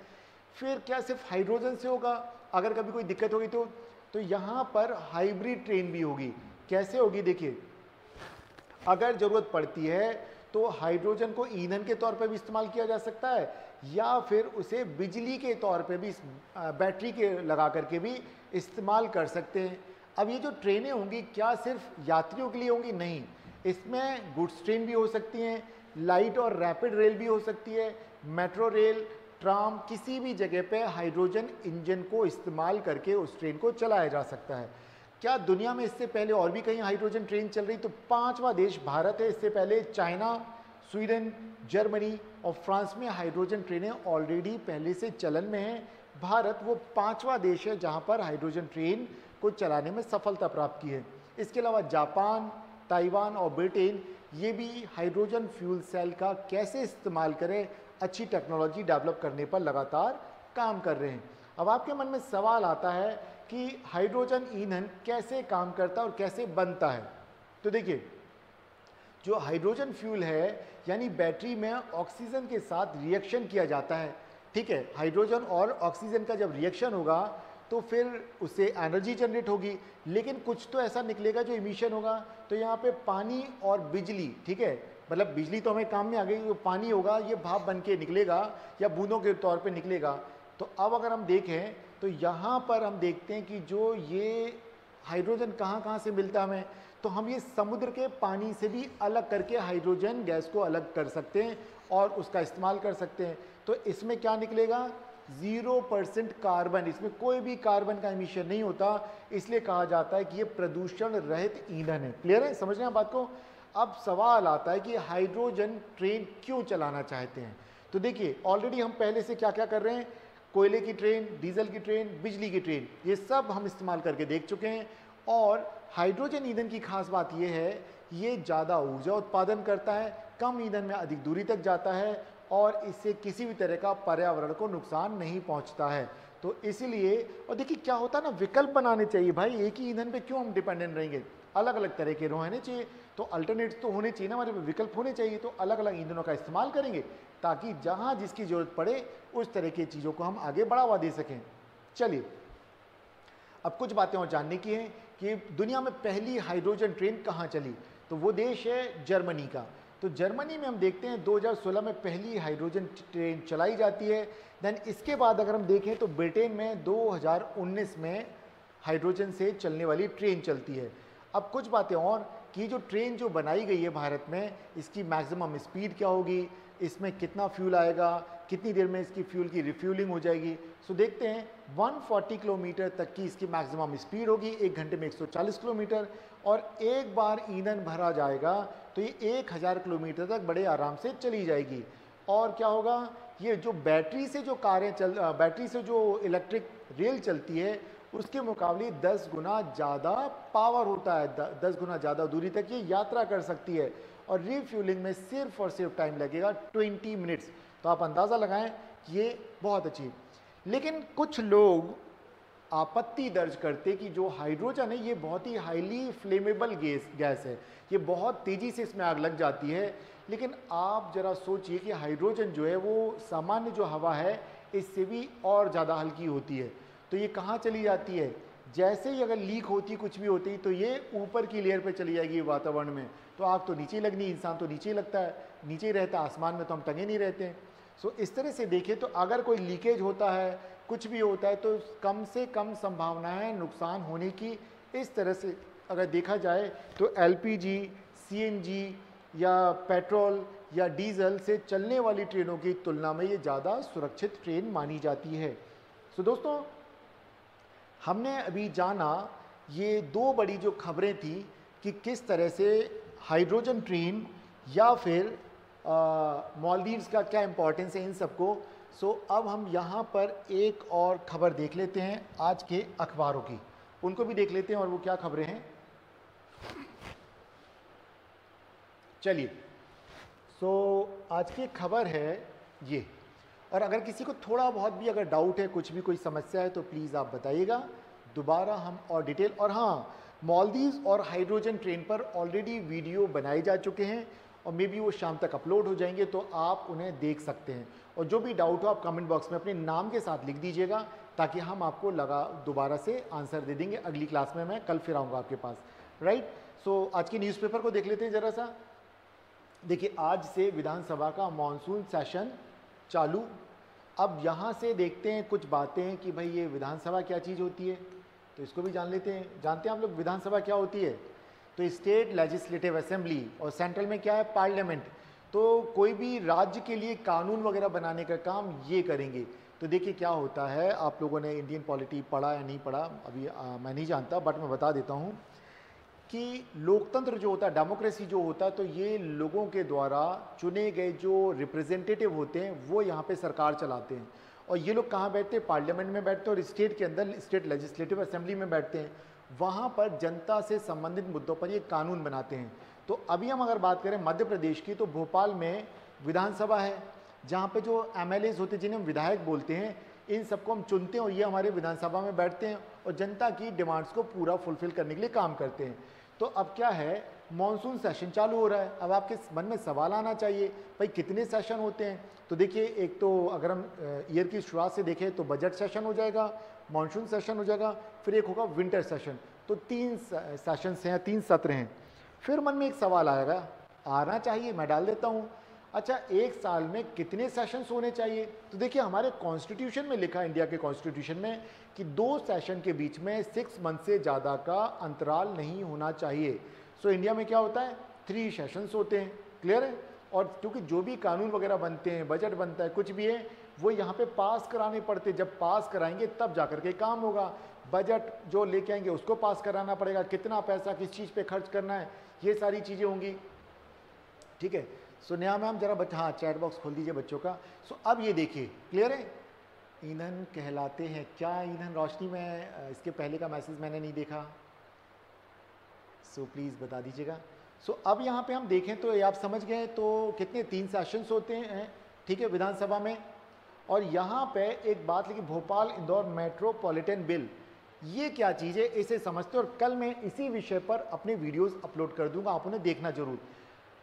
A: फिर क्या सिर्फ हाइड्रोजन से होगा, अगर कभी कोई दिक्कत होगी तो यहाँ पर हाइब्रिड ट्रेन भी होगी। कैसे होगी देखिए, अगर ज़रूरत पड़ती है तो हाइड्रोजन को ईंधन के तौर पर भी इस्तेमाल किया जा सकता है या फिर उसे बिजली के तौर पे भी बैटरी के लगा करके भी इस्तेमाल कर सकते हैं। अब ये जो ट्रेनें होंगी क्या सिर्फ यात्रियों के लिए होंगी, नहीं, इसमें गुड्स ट्रेन भी हो सकती हैं, लाइट और रैपिड रेल भी हो सकती है, मेट्रो रेल, ट्राम, किसी भी जगह पे हाइड्रोजन इंजन को इस्तेमाल करके उस ट्रेन को चलाया जा सकता है। क्या दुनिया में इससे पहले और भी कहीं हाइड्रोजन ट्रेन चल रही, तो 5वां देश भारत है। इससे पहले चाइना, स्वीडन, जर्मनी और फ्रांस में हाइड्रोजन ट्रेनें ऑलरेडी पहले से चलन में हैं। भारत वो 5वां देश है जहां पर हाइड्रोजन ट्रेन को चलाने में सफलता प्राप्त की है। इसके अलावा जापान, ताइवान और ब्रिटेन ये भी हाइड्रोजन फ्यूल सेल का कैसे इस्तेमाल करें अच्छी टेक्नोलॉजी डेवलप करने पर लगातार काम कर रहे हैं। अब आपके मन में सवाल आता है कि हाइड्रोजन ईंधन कैसे काम करता है और कैसे बनता है। तो देखिए, जो हाइड्रोजन फ्यूल है यानी बैटरी में ऑक्सीजन के साथ रिएक्शन किया जाता है, ठीक है। हाइड्रोजन और ऑक्सीजन का जब रिएक्शन होगा तो फिर उससे एनर्जी जनरेट होगी, लेकिन कुछ तो ऐसा निकलेगा जो इमिशन होगा। तो यहाँ पे पानी और बिजली, ठीक है, मतलब बिजली तो हमें काम में आ गई, जो पानी होगा ये भाप बन के निकलेगा या बूंदों के तौर पे निकलेगा। तो अब अगर हम देखें तो यहाँ पर हम देखते हैं कि जो ये हाइड्रोजन कहाँ कहाँ से मिलता है हमें, तो हम ये समुद्र के पानी से भी अलग करके हाइड्रोजन गैस को अलग कर सकते हैं और उसका इस्तेमाल कर सकते हैं। तो इसमें क्या निकलेगा, 0% कार्बन, इसमें कोई भी कार्बन का एमिशन नहीं होता, इसलिए कहा जाता है कि ये प्रदूषण रहित ईंधन है। क्लियर है, समझ रहे हैं बात को। अब सवाल आता है कि हाइड्रोजन ट्रेन क्यों चलाना चाहते हैं। तो देखिए ऑलरेडी हम पहले से क्या क्या कर रहे हैं, कोयले की ट्रेन, डीजल की ट्रेन, बिजली की ट्रेन, ये सब हम इस्तेमाल करके देख चुके हैं। और हाइड्रोजन ईंधन की खास बात यह है, ये ज़्यादा ऊर्जा उत्पादन करता है, कम ईंधन में अधिक दूरी तक जाता है और इससे किसी भी तरह का पर्यावरण को नुकसान नहीं पहुंचता है। तो इसीलिए, और देखिए क्या होता है ना, विकल्प बनाने चाहिए भाई, एक ही ईंधन पे क्यों हम डिपेंडेंट रहेंगे, अलग अलग तरह के रहने चाहिए। तो अल्टरनेट्स तो होने चाहिए ना, हमारे विकल्प होने चाहिए। तो अलग अलग ईंधनों का इस्तेमाल करेंगे ताकि जहाँ जिसकी ज़रूरत पड़े उस तरह की चीज़ों को हम आगे बढ़ावा दे सकें। चलिए अब कुछ बातें और जानने की हैं कि दुनिया में पहली हाइड्रोजन ट्रेन कहाँ चली। तो वो देश है जर्मनी का। तो जर्मनी में हम देखते हैं 2016 में पहली हाइड्रोजन ट्रेन चलाई जाती है। देन इसके बाद अगर हम देखें तो ब्रिटेन में 2019 में हाइड्रोजन से चलने वाली ट्रेन चलती है। अब कुछ बातें और कि जो ट्रेन जो बनाई गई है भारत में, इसकी मैक्सिमम स्पीड क्या होगी, इसमें कितना फ्यूल आएगा, कितनी देर में इसकी फ्यूल की रिफ्यूलिंग हो जाएगी। सो देखते हैं 140 किलोमीटर तक की इसकी मैक्सिमम स्पीड होगी, 1 घंटे में 140 किलोमीटर। और एक बार ईंधन भरा जाएगा तो ये 1000 किलोमीटर तक बड़े आराम से चली जाएगी। और क्या होगा, ये जो बैटरी से जो कारें बैटरी से जो इलेक्ट्रिक रेल चलती है उसके मुकाबले 10 गुना ज़्यादा पावर होता है, 10 गुना ज़्यादा दूरी तक ये यात्रा कर सकती है। और रिफ्यूलिंग में सिर्फ और सिर्फ टाइम लगेगा 20 मिनट्स। तो आप अंदाज़ा लगाएं कि ये बहुत अच्छी। लेकिन कुछ लोग आपत्ति दर्ज करते कि जो हाइड्रोजन है ये बहुत ही हाईली फ्लेमेबल गैस है, ये बहुत तेज़ी से इसमें आग लग जाती है। लेकिन आप ज़रा सोचिए कि हाइड्रोजन जो है वो सामान्य जो हवा है इससे भी और ज़्यादा हल्की होती है। तो ये कहाँ चली जाती है, जैसे ही अगर लीक होती कुछ भी होती तो ये ऊपर की लेयर पे चली जाएगी वातावरण में। तो आग तो नीचे लगनी, इंसान तो नीचे ही लगता है, नीचे ही रहता है, आसमान में तो हम टंगे नहीं रहते हैं। सो इस तरह से देखें तो अगर कोई लीकेज होता है, कुछ भी होता है, तो कम से कम संभावना है नुकसान होने की। इस तरह से अगर देखा जाए तो एलपीजी, सीएनजी या पेट्रोल या डीजल से चलने वाली ट्रेनों की तुलना में ये ज़्यादा सुरक्षित ट्रेन मानी जाती है। सो दोस्तों हमने अभी जाना ये दो बड़ी जो खबरें थी कि किस तरह से हाइड्रोजन ट्रेन या फिर मालदीव्स का क्या इंपॉर्टेंस है इन सबको। सो अब हम यहाँ पर एक और खबर देख लेते हैं आज के अखबारों की, उनको भी देख लेते हैं और वो क्या खबरें हैं। चलिए सो आज की खबर है ये, और अगर किसी को थोड़ा बहुत भी अगर डाउट है, कुछ भी कोई समस्या है तो प्लीज़ आप बताइएगा, दोबारा हम और डिटेल। और हाँ, मालदीव्स और हाइड्रोजन ट्रेन पर ऑलरेडी वीडियो बनाए जा चुके हैं और मे बी वो शाम तक अपलोड हो जाएंगे, तो आप उन्हें देख सकते हैं। और जो भी डाउट हो आप कमेंट बॉक्स में अपने नाम के साथ लिख दीजिएगा ताकि हम आपको दोबारा से आंसर दे देंगे। अगली क्लास में मैं कल फिर आऊँगा आपके पास, राइट। सो आज की न्यूज़पेपर को देख लेते हैं ज़रा सा। देखिए आज से विधानसभा का मानसून सेशन चालू। अब यहाँ से देखते हैं कुछ बातें कि भाई ये विधानसभा क्या चीज़ होती है, तो इसको भी जान लेते हैं। जानते हैं आप लोग विधानसभा क्या होती है? तो स्टेट लेजिस्लेटिव असेंबली, और सेंट्रल में क्या है, पार्लियामेंट। तो कोई भी राज्य के लिए कानून वगैरह बनाने का काम ये करेंगे। तो देखिए क्या होता है, आप लोगों ने इंडियन पॉलिटी पढ़ा या नहीं पढ़ा अभी मैं नहीं जानता, बट मैं बता देता हूँ कि लोकतंत्र जो होता है, डेमोक्रेसी जो होता है, तो ये लोगों के द्वारा चुने गए जो रिप्रेजेंटेटिव होते हैं वो यहाँ पे सरकार चलाते हैं। और ये लोग कहाँ बैठते हैं? पार्लियामेंट में बैठते हैं और स्टेट के अंदर स्टेट लेजिस्लेटिव असेंबली में बैठते हैं। वहाँ पर जनता से संबंधित मुद्दों पर ये कानून बनाते हैं। तो अभी हम अगर बात करें मध्य प्रदेश की, तो भोपाल में विधानसभा है जहाँ पे जो एमएलएज होते हैं, जिन्हें हम विधायक बोलते हैं, इन सबको हम चुनते हैं और ये हमारे विधानसभा में बैठते हैं और जनता की डिमांड्स को पूरा फुलफिल करने के लिए काम करते हैं। तो अब क्या है, मॉनसून सेशन चालू हो रहा है। अब आपके मन में सवाल आना चाहिए, भाई कितने सेशन होते हैं? तो देखिए, एक तो अगर हम ईयर की शुरुआत से देखें तो बजट सेशन हो जाएगा, मॉनसून सेशन हो जाएगा, फिर एक होगा विंटर सेशन। तो 3 सेशंस हैं, 3 सत्र हैं। फिर मन में एक सवाल आएगा, आना चाहिए, मैं डाल देता हूँ। अच्छा, एक साल में कितने सेशंस होने चाहिए? तो देखिए हमारे कॉन्स्टिट्यूशन में लिखा है, इंडिया के कॉन्स्टिट्यूशन में, कि 2 सेशन के बीच में 6 मंथ से ज़्यादा का अंतराल नहीं होना चाहिए। सो इंडिया में क्या होता है, 3 सेशंस होते हैं, क्लियर है। और क्योंकि जो भी कानून वगैरह बनते हैं, बजट बनता है, कुछ भी है, वो यहाँ पे पास कराने पड़ते हैं। जब पास कराएंगे तब जाकर के काम होगा। बजट जो लेके आएंगे उसको पास कराना पड़ेगा, कितना पैसा किस चीज़ पे खर्च करना है, ये सारी चीज़ें होंगी, ठीक है। सो नेहा मैम जरा हाँ चैट बॉक्स खोल दीजिए बच्चों का। सो अब ये देखिए, क्लियर है। ईंधन कहलाते हैं क्या ईंधन? रोशनी में इसके पहले का मैसेज मैंने नहीं देखा, सो प्लीज़ बता दीजिएगा। सो अब यहाँ पे हम देखें तो ये आप समझ गए, तो कितने 3 सेशंस होते हैं, ठीक है, विधानसभा में। और यहाँ पे एक बात लिखी, भोपाल इंदौर मेट्रोपॉलिटन बिल, ये क्या चीज़ है इसे समझते। और कल मैं इसी विषय पर अपने वीडियोस अपलोड कर दूंगा, आप उन्हें देखना जरूर।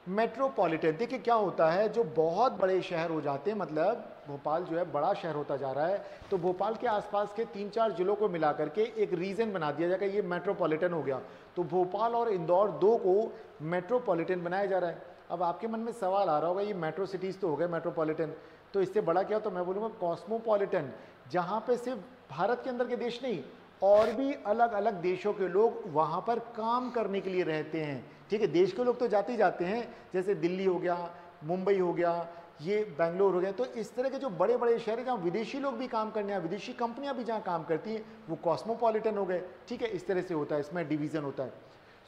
A: मेट्रोपॉलिटन, देखिए क्या होता है, जो बहुत बड़े शहर हो जाते हैं, मतलब भोपाल जो है बड़ा शहर होता जा रहा है, तो भोपाल के आसपास के 3-4 जिलों को मिला करके एक रीजन बना दिया जाएगा, ये मेट्रोपॉलिटन हो गया। तो भोपाल और इंदौर 2 को मेट्रोपॉलिटन बनाया जा रहा है। अब आपके मन में सवाल आ रहा होगा, ये मेट्रो सिटीज़ तो हो गए मेट्रोपॉलिटन, तो इससे बड़ा क्या हो? तो मैं बोलूँगा कॉस्मोपॉलिटन, जहाँ पे सिर्फ भारत के अंदर के देश नहीं, और भी अलग अलग देशों के लोग वहाँ पर काम करने के लिए रहते हैं, ठीक है। देश के लोग तो जाते ही जाते हैं, जैसे दिल्ली हो गया, मुंबई हो गया, ये बेंगलोर हो गया। तो इस तरह के जो बड़े बड़े शहर हैं जहाँ विदेशी लोग भी काम करने हैं, विदेशी कंपनियां भी जहाँ काम करती हैं, वो कॉस्मोपॉलिटन हो गए, ठीक है। इस तरह से होता है, इसमें डिवीज़न होता है।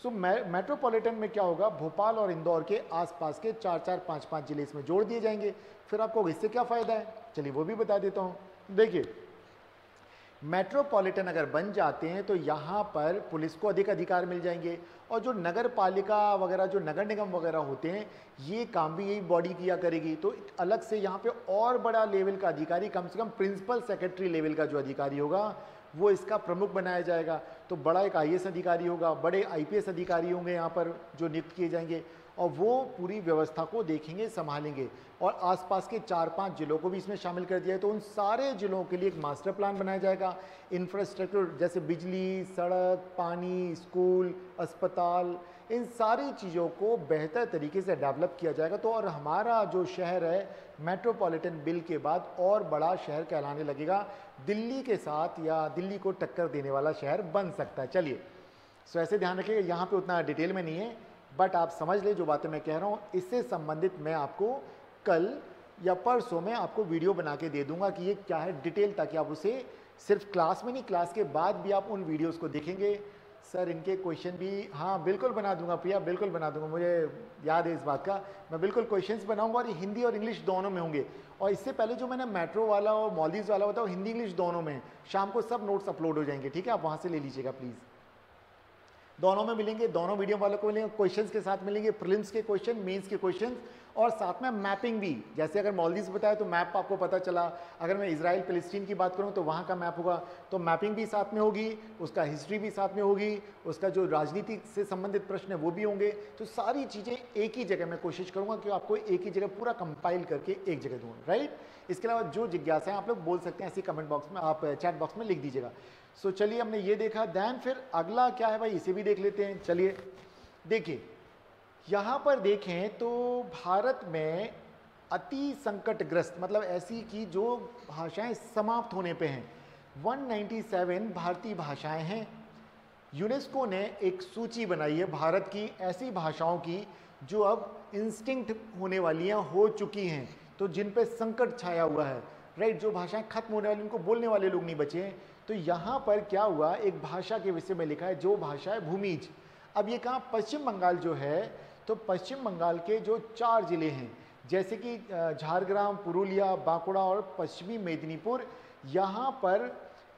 A: सो मेट्रोपॉलिटन में क्या होगा, भोपाल और इंदौर के आसपास के 4-4, 5-5 जिले इसमें जोड़ दिए जाएंगे। फिर आपको इससे क्या फ़ायदा है, चलिए वो भी बता देता हूँ। देखिए मेट्रोपॉलिटन अगर बन जाते हैं तो यहाँ पर पुलिस को अधिक अधिकार मिल जाएंगे, और जो नगर पालिका वगैरह, जो नगर निगम वगैरह होते हैं, ये काम भी यही बॉडी किया करेगी। तो अलग से यहाँ पे और बड़ा लेवल का अधिकारी, कम से कम प्रिंसिपल सेक्रेटरी लेवल का जो अधिकारी होगा, वो इसका प्रमुख बनाया जाएगा। तो बड़ा एक IAS अधिकारी होगा, बड़े IPS अधिकारी होंगे यहाँ पर जो नियुक्त किए जाएंगे, और वो पूरी व्यवस्था को देखेंगे, संभालेंगे। और आसपास के 4-5 जिलों को भी इसमें शामिल कर दिया है। तो उन सारे जिलों के लिए एक मास्टर प्लान बनाया जाएगा। इंफ्रास्ट्रक्चर जैसे बिजली, सड़क, पानी, स्कूल, अस्पताल, इन सारी चीज़ों को बेहतर तरीके से डेवलप किया जाएगा। तो और हमारा जो शहर है मेट्रोपॉलिटन बिल के बाद और बड़ा शहर कहलाने लगेगा, दिल्ली के साथ या दिल्ली को टक्कर देने वाला शहर बन सकता है। चलिए, सो ऐसे ध्यान रखिएगा, यहाँ पे उतना डिटेल में नहीं है, बट आप समझ ले जो बातें मैं कह रहा हूँ। इससे संबंधित मैं आपको कल या परसों में आपको वीडियो बना के दे दूंगा कि ये क्या है डिटेल, ताकि आप उसे सिर्फ क्लास में नहीं, क्लास के बाद भी आप उन वीडियोस को देखेंगे। सर इनके क्वेश्चन भी, हाँ बिल्कुल बना दूंगा प्रिया, बिल्कुल बना दूंगा, मुझे याद है इस बात का। मैं बिल्कुल क्वेश्चंस बनाऊंगा, और हिंदी और इंग्लिश दोनों में होंगे। और इससे पहले जो मैंने मेट्रो वाला और मॉलडीव्स वाला बताया, हिंदी इंग्लिश दोनों में, शाम को सब नोट्स अपलोड हो जाएंगे, ठीक है। आप वहाँ से ले लीजिएगा प्लीज़, दोनों में मिलेंगे, दोनों मीडियम वालों को मिलेंगे, क्वेश्चंस के साथ मिलेंगे, प्रीलिम्स के क्वेश्चन, मेंस के क्वेश्चंस, और साथ में मैपिंग भी। जैसे अगर मॉलडीव्स बताया तो मैप आपको पता चला, अगर मैं इजराइल फिलिस्तीन की बात करूं तो वहां का मैप होगा, तो मैपिंग भी साथ में होगी, उसका हिस्ट्री भी साथ में होगी, उसका जो राजनीति से संबंधित प्रश्न है वो भी होंगे। तो सारी चीज़ें एक ही जगह मैं कोशिश करूँगा कि आपको एक ही जगह पूरा कंपाइल करके एक जगह दूँ, राइट। इसके अलावा जो जिज्ञासा है आप लोग बोल सकते हैं ऐसे कमेंट बॉक्स में, आप चैट बॉक्स में लिख दीजिएगा। सो चलिए, हमने ये देखा, दैन फिर अगला क्या है भाई, इसे भी देख लेते हैं। चलिए देखिए, यहाँ पर देखें तो भारत में अति संकटग्रस्त, मतलब ऐसी कि जो भाषाएं समाप्त होने पे हैं, 197 भारतीय भाषाएं हैं। यूनेस्को ने एक सूची बनाई है भारत की ऐसी भाषाओं की जो अब इंस्टिंक्ट होने वाली हैं, हो चुकी हैं, तो जिन पे संकट छाया हुआ है, राइट। जो भाषाएं खत्म होने वाली, उनको बोलने वाले लोग नहीं बचे हैं। तो यहाँ पर क्या हुआ, एक भाषा के विषय में लिखा है, जो भाषा है भूमिज। अब ये कहाँ, पश्चिम बंगाल जो है, तो पश्चिम बंगाल के जो 4 जिले हैं, जैसे कि झारग्राम, पुरुलिया, बांकुड़ा और पश्चिमी मेदिनीपुर, यहाँ पर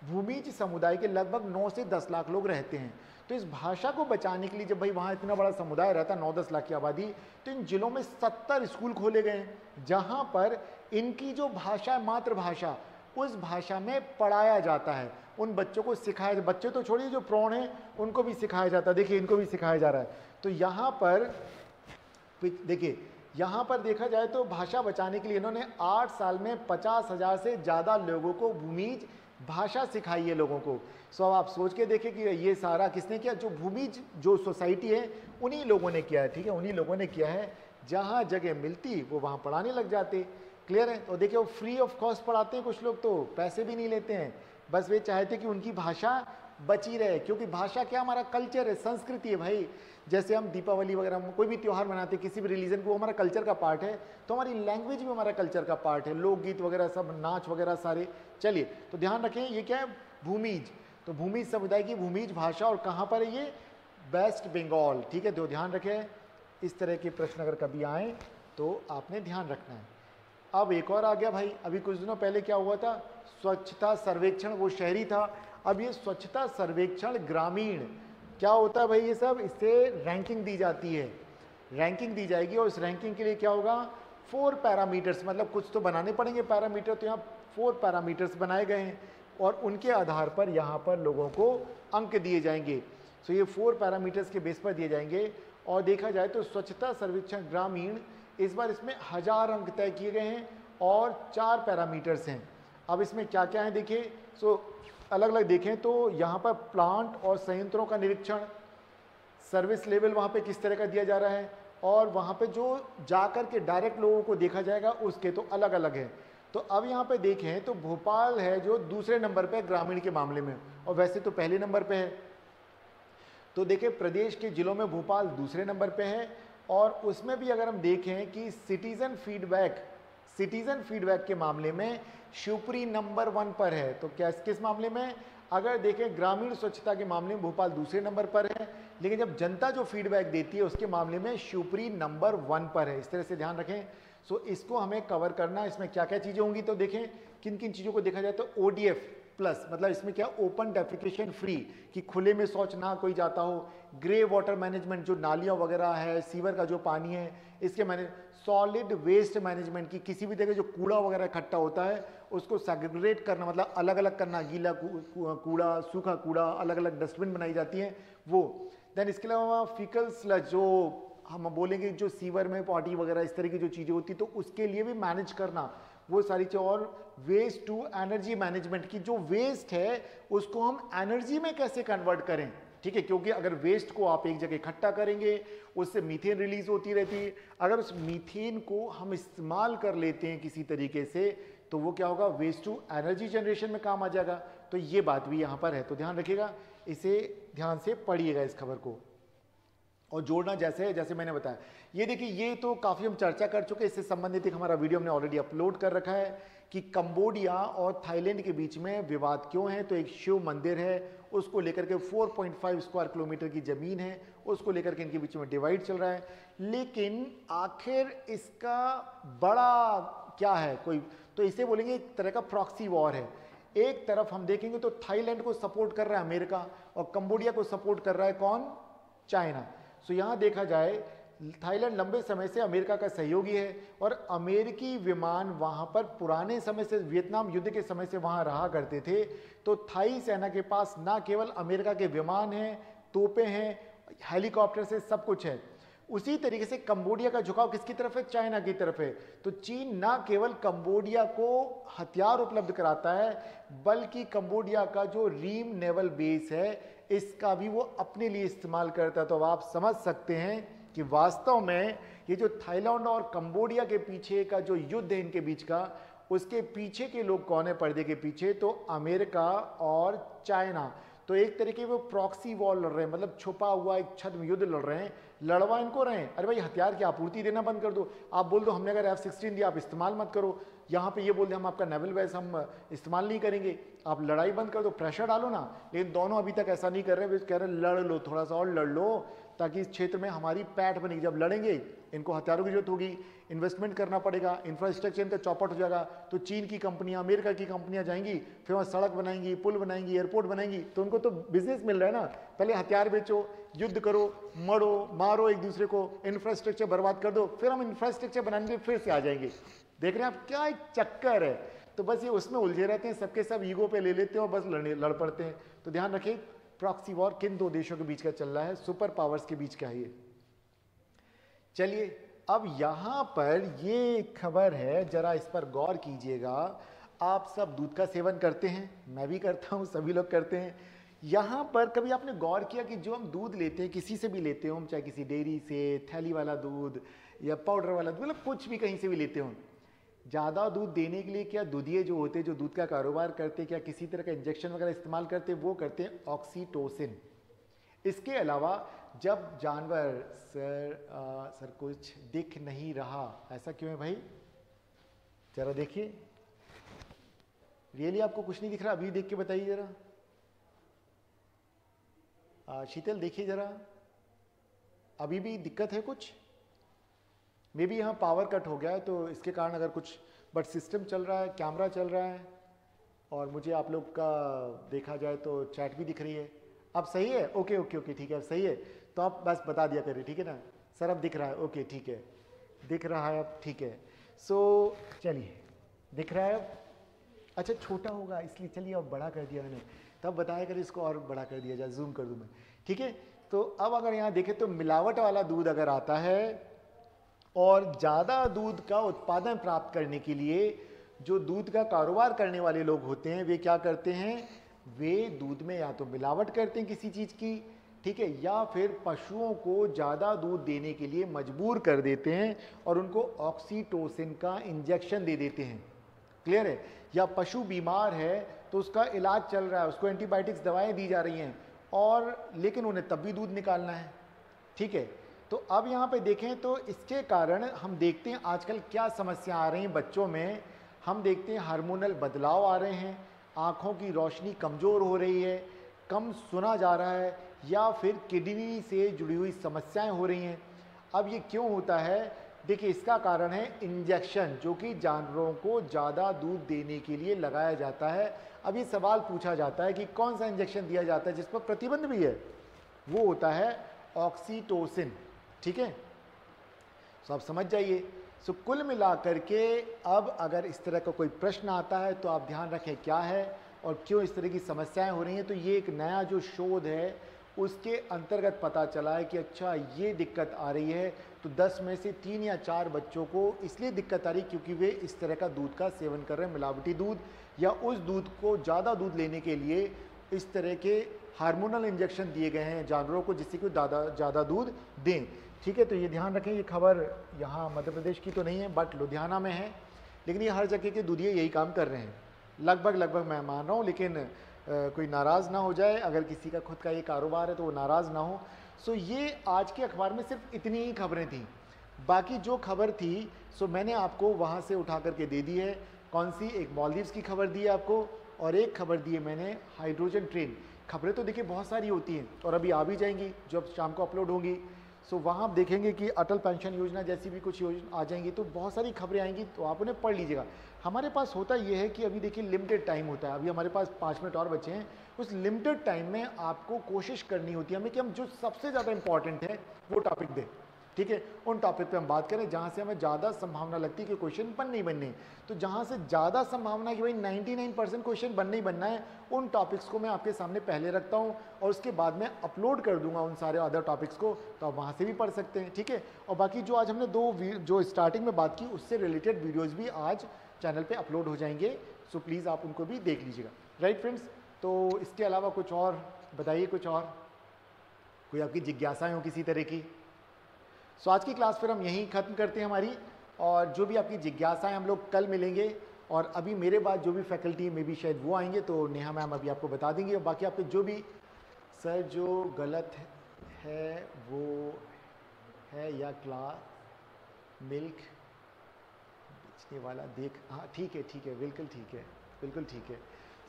A: भूमिज समुदाय के लगभग 9 से 10 लाख लोग रहते हैं। तो इस भाषा को बचाने के लिए, जब भाई वहाँ इतना बड़ा समुदाय रहता है, 9-10 लाख की आबादी, तो इन जिलों में 70 स्कूल खोले गए हैं, जहाँ पर इनकी जो भाषा है, मातृभाषा, उस भाषा में पढ़ाया जाता है। उन बच्चों को सिखाया, बच्चे तो छोड़िए, जो प्रौढ़ हैं उनको भी सिखाया जाता है। देखिए इनको भी सिखाया जा रहा है। तो यहाँ पर देखिए, यहाँ पर देखा जाए तो भाषा बचाने के लिए इन्होंने 8 साल में 50,000 से ज़्यादा लोगों को भूमिज भाषा सिखाई है लोगों को। सो अब आप सोच के देखें कि ये सारा किसने किया, जो भूमिज जो सोसाइटी है उन्हीं लोगों ने किया है, ठीक है, उन्हीं लोगों ने किया है। जहाँ जगह मिलती वो वहाँ पढ़ाने लग जाते। क्लियर है? और देखिए वो फ्री ऑफ कॉस्ट पढ़ाते हैं, कुछ लोग तो पैसे भी नहीं लेते हैं, बस वे चाहते कि उनकी भाषा बची रहे, क्योंकि भाषा क्या हमारा कल्चर है, संस्कृति है भाई। जैसे हम दीपावली वगैरह, हम कोई भी त्यौहार मनाते हैं किसी भी रिलीजन को, वो हमारा कल्चर का पार्ट है, तो हमारी लैंग्वेज भी हमारा कल्चर का पार्ट है, लोकगीत वगैरह सब, नाच वगैरह सारे। चलिए, तो ध्यान रखें ये क्या है, भूमिज। तो भूमिज समुदाय की भूमिज भाषा, और कहाँ पर है ये, वेस्ट बंगाल। ठीक है, तो ध्यान रखें, इस तरह के प्रश्न अगर कभी आए तो आपने ध्यान रखना है। अब एक और आ गया भाई, अभी कुछ दिनों पहले क्या हुआ था, स्वच्छता सर्वेक्षण, वो शहरी था, अब ये स्वच्छता सर्वेक्षण ग्रामीण। क्या होता है भाई ये सब, इससे रैंकिंग दी जाती है, रैंकिंग दी जाएगी, और इस रैंकिंग के लिए क्या होगा, 4 पैरामीटर्स, मतलब कुछ तो बनाने पड़ेंगे पैरामीटर, तो यहाँ 4 पैरामीटर्स बनाए गए हैं, और उनके आधार पर यहाँ पर लोगों को अंक दिए जाएंगे। तो ये 4 पैरामीटर्स के बेस पर दिए जाएंगे। और देखा जाए तो स्वच्छता सर्वेक्षण ग्रामीण, इस बार इसमें 1000 अंक तय किए गए हैं और 4 पैरामीटर्स हैं। अब इसमें क्या क्या है देखिए, अलग अलग देखें तो यहाँ पर प्लांट और संयंत्रों का निरीक्षण, सर्विस लेवल वहाँ पे किस तरह का दिया जा रहा है, और वहाँ पे जो जाकर के डायरेक्ट लोगों को देखा जाएगा उसके तो अलग अलग है। तो अब यहाँ पे देखें तो भोपाल है जो दूसरे नंबर पे ग्रामीण के मामले में, और वैसे तो पहले नंबर पे है। तो देखें प्रदेश के जिलों में भोपाल दूसरे नंबर पे है, और उसमें भी अगर हम देखें कि सिटीजन फीडबैक के मामले में शिवपुरी नंबर 1 पर है। तो क्या किस मामले में, अगर देखें ग्रामीण स्वच्छता के मामले में भोपाल दूसरे नंबर पर है, लेकिन जब जनता जो फीडबैक देती है उसके मामले में शिवपुरी नंबर 1 पर है। इस तरह से ध्यान रखें। इसको हमें कवर करना, इसमें क्या क्या चीज़ें होंगी, तो देखें किन किन चीज़ों को देखा जाए तो ODF प्लस, मतलब इसमें क्या, ओपन डेफिकेशन फ्री, कि खुले में शौच ना कोई जाता हो, ग्रे वाटर मैनेजमेंट, जो नालियाँ वगैरह है, सीवर का जो पानी है इसके मैनेज, सॉलिड वेस्ट मैनेजमेंट, की किसी भी जगह जो कूड़ा वगैरह इकट्ठा होता है उसको सेग्रीगेट करना, मतलब अलग अलग करना, गीला कूड़ा, सूखा कूड़ा, अलग अलग डस्टबिन बनाई जाती हैं वो। देन इसके अलावा फीकल स्लज, जो हम बोलेंगे जो सीवर में पॉटी वगैरह इस तरह की जो चीज़ें होती, तो उसके लिए भी मैनेज करना वो सारी चीज़। और वेस्ट टू एनर्जी मैनेजमेंट, की जो वेस्ट है उसको हम एनर्जी में कैसे कन्वर्ट करें। ठीक है, क्योंकि अगर वेस्ट को आप एक जगह इकट्ठा करेंगे उससे मीथेन रिलीज होती रहती है, अगर उस मीथेन को हम इस्तेमाल कर लेते हैं किसी तरीके से तो वो क्या होगा, वेस्ट टू एनर्जी जनरेशन में काम आ जाएगा। तो ये बात भी यहाँ पर है, तो ध्यान रखिएगा, इसे ध्यान से पढ़िएगा इस खबर को, और जोड़ना जैसे मैंने बताया। ये देखिए, ये तो काफ़ी हम चर्चा कर चुके हैं, इससे संबंधित एक हमारा वीडियो हमने ऑलरेडी अपलोड कर रखा है कि कंबोडिया और थाईलैंड के बीच में विवाद क्यों है। तो एक शिव मंदिर है, उसको लेकर के 4.5 स्क्वायर किलोमीटर की ज़मीन है, उसको लेकर के इनके बीच में डिवाइड चल रहा है। लेकिन आखिर इसका बड़ा क्या है कोई, तो इसे बोलेंगे एक तरह का प्रॉक्सी वॉर है। एक तरफ हम देखेंगे तो थाईलैंड को सपोर्ट कर रहा है अमेरिका, और कंबोडिया को सपोर्ट कर रहा है कौन, चाइना। सो यहाँ देखा जाए थाईलैंड लंबे समय से अमेरिका का सहयोगी है, और अमेरिकी विमान वहाँ पर पुराने समय से, वियतनाम युद्ध के समय से वहाँ रहा करते थे। तो थाई सेना के पास ना केवल अमेरिका के विमान हैं, तोपें हैं, हेलीकॉप्टर से सब कुछ है। उसी तरीके से कंबोडिया का झुकाव किसकी तरफ है, चाइना की तरफ है। तो चीन ना केवल कंबोडिया को हथियार उपलब्ध कराता है, बल्कि कंबोडिया का जो रीम नेवल बेस है इसका भी वो अपने लिए इस्तेमाल करता है। तो अब आप समझ सकते हैं कि वास्तव में ये जो थाईलैंड और कंबोडिया के पीछे का जो युद्ध है इनके बीच का, उसके पीछे के लोग कौन है पर्दे के पीछे, तो अमेरिका और चाइना। तो एक तरीके वो प्रॉक्सी वॉर लड़ रहे हैं, मतलब छुपा हुआ एक छद्म युद्ध लड़ रहे हैं। लड़वा इनको रहे हैं, अरे भाई हथियार की आपूर्ति देना बंद कर दो। आप बोल दो हमने अगर F-16 दिया आप इस्तेमाल मत करो, यहाँ पे ये बोल दे हम आपका नेवल बेस हम इस्तेमाल नहीं करेंगे, आप लड़ाई बंद कर दो, प्रेशर डालो ना। लेकिन दोनों अभी तक ऐसा नहीं कर रहे, वे कह रहे लड़ लो, थोड़ा सा और लड़ लो, ताकि इस क्षेत्र में हमारी पैठ बनेगी। जब लड़ेंगे इनको हथियारों की जरूरत होगी, इन्वेस्टमेंट करना पड़ेगा, इंफ्रास्ट्रक्चर इनका चौपट हो जाएगा, तो चीन की कंपनियां, अमेरिका की कंपनियां जाएंगी, फिर वहाँ सड़क बनाएंगी, पुल बनाएंगी, एयरपोर्ट बनाएंगी, तो उनको तो बिजनेस मिल रहा है ना। पहले हथियार बेचो, युद्ध करो, मरो मारो एक दूसरे को, इंफ्रास्ट्रक्चर बर्बाद कर दो, फिर हम इंफ्रास्ट्रक्चर बनाएंगे, फिर से आ जाएंगे। देख रहे हैं आप क्या एक चक्कर है। तो बस ये उसमें उलझे रहते हैं, सबके सब ईगो पे ले लेते हैं और बस लड़ पड़ते हैं। तो ध्यान रखिए, प्रॉक्सी वॉर किन दो देशों के बीच का चल रहा है, सुपर पावर्स के बीच का है ये। चलिए अब यहां पर ये खबर है, जरा इस पर गौर कीजिएगा। आप सब दूध का सेवन करते हैं, मैं भी करता हूं, सभी लोग करते हैं। यहाँ पर कभी आपने गौर किया कि जो हम दूध लेते हैं, किसी से भी लेते हो हम, चाहे किसी डेयरी से, थैली वाला दूध या पाउडर वाला दूध, मतलब कुछ भी कहीं से भी लेते हो। ज़्यादा दूध देने के लिए क्या दूधिये जो होते हैं, जो दूध का कारोबार करते हैं, क्या किसी तरह का इंजेक्शन वगैरह इस्तेमाल करते हैं, वो करते हैं ऑक्सीटोसिन। इसके अलावा जब जानवर सर कुछ दिख नहीं रहा, ऐसा क्यों है भाई, जरा देखिए, रियली आपको कुछ नहीं दिख रहा, अभी देख के बताइए जरा। शीतल देखिए जरा, अभी भी दिक्कत है कुछ, मे बी यहाँ पावर कट हो गया है तो इसके कारण अगर कुछ, बट सिस्टम चल रहा है, कैमरा चल रहा है, और मुझे आप लोग का देखा जाए तो चैट भी दिख रही है। अब सही है, ओके ओके ओके ठीक है, अब सही है, तो आप बस बता दिया करिए, ठीक है ना सर, अब दिख रहा है, ओके ठीक है, दिख रहा है अब, ठीक है। सो चलिए, दिख रहा है अब, अच्छा छोटा होगा इसलिए, चलिए अब बड़ा कर दिया मैंने, तब बताया कर इसको और बड़ा कर दिया जाए, जूम कर दूं मैं, ठीक है। तो अब अगर यहाँ देखें तो मिलावट वाला दूध अगर आता है और ज़्यादा दूध का उत्पादन प्राप्त करने के लिए जो दूध का कारोबार करने वाले लोग होते हैं, वे क्या करते हैं, वे दूध में या तो मिलावट करते हैं किसी चीज़ की, ठीक है, या फिर पशुओं को ज़्यादा दूध देने के लिए मजबूर कर देते हैं और उनको ऑक्सीटोसिन का इंजेक्शन दे देते हैं। क्लियर है? या पशु बीमार है तो उसका इलाज चल रहा है, उसको एंटीबायोटिक्स दवाएं दी जा रही हैं, और लेकिन उन्हें तब भी दूध निकालना है, ठीक है। तो अब यहाँ पे देखें तो इसके कारण हम देखते हैं आजकल क्या समस्या आ रही हैं बच्चों में, हम देखते हैं हार्मोनल बदलाव आ रहे हैं, आँखों की रोशनी कमज़ोर हो रही है, कम सुना जा रहा है, या फिर किडनी से जुड़ी हुई समस्याएं हो रही हैं। अब ये क्यों होता है, देखिए इसका कारण है इंजेक्शन, जो कि जानवरों को ज़्यादा दूध देने के लिए लगाया जाता है। अब ये सवाल पूछा जाता है कि कौन सा इंजेक्शन दिया जाता है जिस पर प्रतिबंध भी है, वो होता है ऑक्सीटोसिन, ठीक है। तो आप समझ जाइए। सो कुल मिलाकर के अब अगर इस तरह का कोई प्रश्न आता है तो आप ध्यान रखें क्या है और क्यों इस तरह की समस्याएं हो रही हैं। तो ये एक नया जो शोध है उसके अंतर्गत पता चला है कि अच्छा ये दिक्कत आ रही है, तो 10 में से 3 या 4 बच्चों को इसलिए दिक्कत आ रही क्योंकि वे इस तरह का दूध का सेवन कर रहे हैं, मिलावटी दूध, या उस दूध को ज़्यादा दूध लेने के लिए इस तरह के हार्मोनल इंजेक्शन दिए गए हैं जानवरों को जिससे कि ज़्यादा दूध दें, ठीक है। तो ये ध्यान रखें, ये खबर यहाँ मध्य प्रदेश की तो नहीं है बट लुधियाना में है, लेकिन ये हर जगह के दूधिये यही काम कर रहे हैं, लगभग मैं मान रहा हूँ, लेकिन कोई नाराज़ ना हो जाए, अगर किसी का खुद का ये कारोबार है तो वो नाराज़ ना हो। सो ये आज के अखबार में सिर्फ इतनी ही खबरें थी, बाकी जो खबर थी सो मैंने आपको वहाँ से उठा करके दे दी है। कौन सी, एक मालदीव्स की खबर दी है आपको, और एक खबर दी है मैंने हाइड्रोजन ट्रेन। खबरें तो देखिए बहुत सारी होती हैं और अभी आ भी जाएंगी जो अब शाम को अपलोड होंगी। सो वहाँ आप देखेंगे कि अटल पेंशन योजना जैसी भी कुछ योजना आ जाएंगी, तो बहुत सारी खबरें आएंगी, तो आप उन्हें पढ़ लीजिएगा। हमारे पास होता ये है कि अभी देखिए लिमिटेड टाइम होता है, अभी हमारे पास 5 मिनट और बचे हैं। उस लिमिटेड टाइम में आपको कोशिश करनी होती है हमें कि हम जो सबसे ज़्यादा इंपॉर्टेंट है वो टॉपिक दें, ठीक है। उन टॉपिक पे हम बात करें जहाँ से हमें ज़्यादा संभावना लगती है कि क्वेश्चन बनने। तो जहाँ से ज़्यादा संभावना है कि भाई 99% क्वेश्चन बनना ही बनना है, उन टॉपिक्स को मैं आपके सामने पहले रखता हूँ और उसके बाद में अपलोड कर दूंगा उन सारे अदर टॉपिक्स को, तो आप वहाँ से भी पढ़ सकते हैं, ठीक है। और बाकी जो आज हमने जो स्टार्टिंग में बात की उससे रिलेटेड वीडियोज़ भी आज चैनल पर अपलोड हो जाएंगे, सो प्लीज़ आप उनको भी देख लीजिएगा, राइट फ्रेंड्स। तो इसके अलावा कुछ और बताइए, कुछ और कोई आपकी जिज्ञासाएँ हो किसी तरह की। सो आज की क्लास फिर हम यहीं ख़त्म करते हैं हमारी, और जो भी आपकी जिज्ञासाएं हम लोग कल मिलेंगे, और अभी मेरे बाद जो भी फैकल्टी में भी शायद वो आएंगे तो नेहा मैम अभी आपको बता देंगे। और बाकी आपके जो भी सर जो गलत है वो है या क्लास मिल्क बेचने वाला देख, हाँ ठीक है बिल्कुल ठीक है।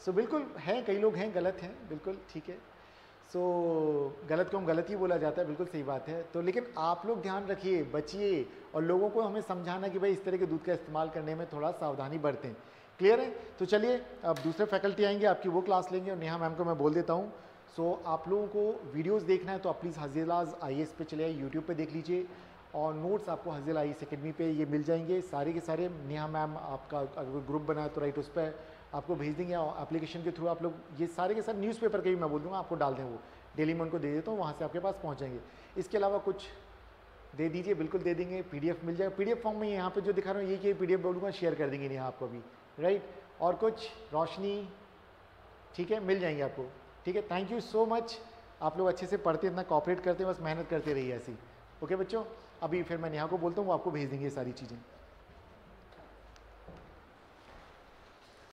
A: सो बिल्कुल है, कई लोग हैं गलत हैं, बिल्कुल ठीक है। सो गलत को हम गलत ही बोला जाता है, बिल्कुल सही बात है। तो लेकिन आप लोग ध्यान रखिए, बचिए, और लोगों को हमें समझाना कि भाई इस तरह के दूध का इस्तेमाल करने में थोड़ा सावधानी बरतें, क्लियर है। तो चलिए अब दूसरे फैकल्टी आएंगे, आपकी वो क्लास लेंगे, और नेहा मैम को मैं बोल देता हूँ। सो आप लोगों को वीडियोज़ देखना है तो आप प्लीज़ हज़ीलाज IAS पे चले आइए, यूट्यूब पर देख लीजिए, और नोट्स आपको हज़ील IAS अकेडमी पे ये मिल जाएंगे सारे के सारे। नेहा मैम आपका अगर ग्रुप बनाए तो राइट उस पर आपको भेज देंगे, एप्लीकेशन के थ्रू आप लोग ये सारे के सारे न्यूज़पेपर के भी मैं बोल दूँगा आपको डाल दें, वो डेली में उनको दे देता हूँ, वहाँ से आपके पास पहुँच जाएंगे। इसके अलावा कुछ दे दीजिए, बिल्कुल दे देंगे, PDF मिल जाएगा, PDF फॉर्म में यहाँ पे जो दिखा रहा हूँ ये कि PDF बोलूँगा शेयर कर देंगे नहीं आपको अभी, राइट। और कुछ रोशनी, ठीक है, मिल जाएंगे आपको, ठीक है। थैंक यू सो मच, आप लोग अच्छे से पढ़ते, इतना कॉपरेट करते, बस मेहनत करते रहिए ऐसी, ओके बच्चों। अभी फिर मैं नेहा को बोलता हूँ, वो आपको भेज देंगे ये सारी चीज़ें।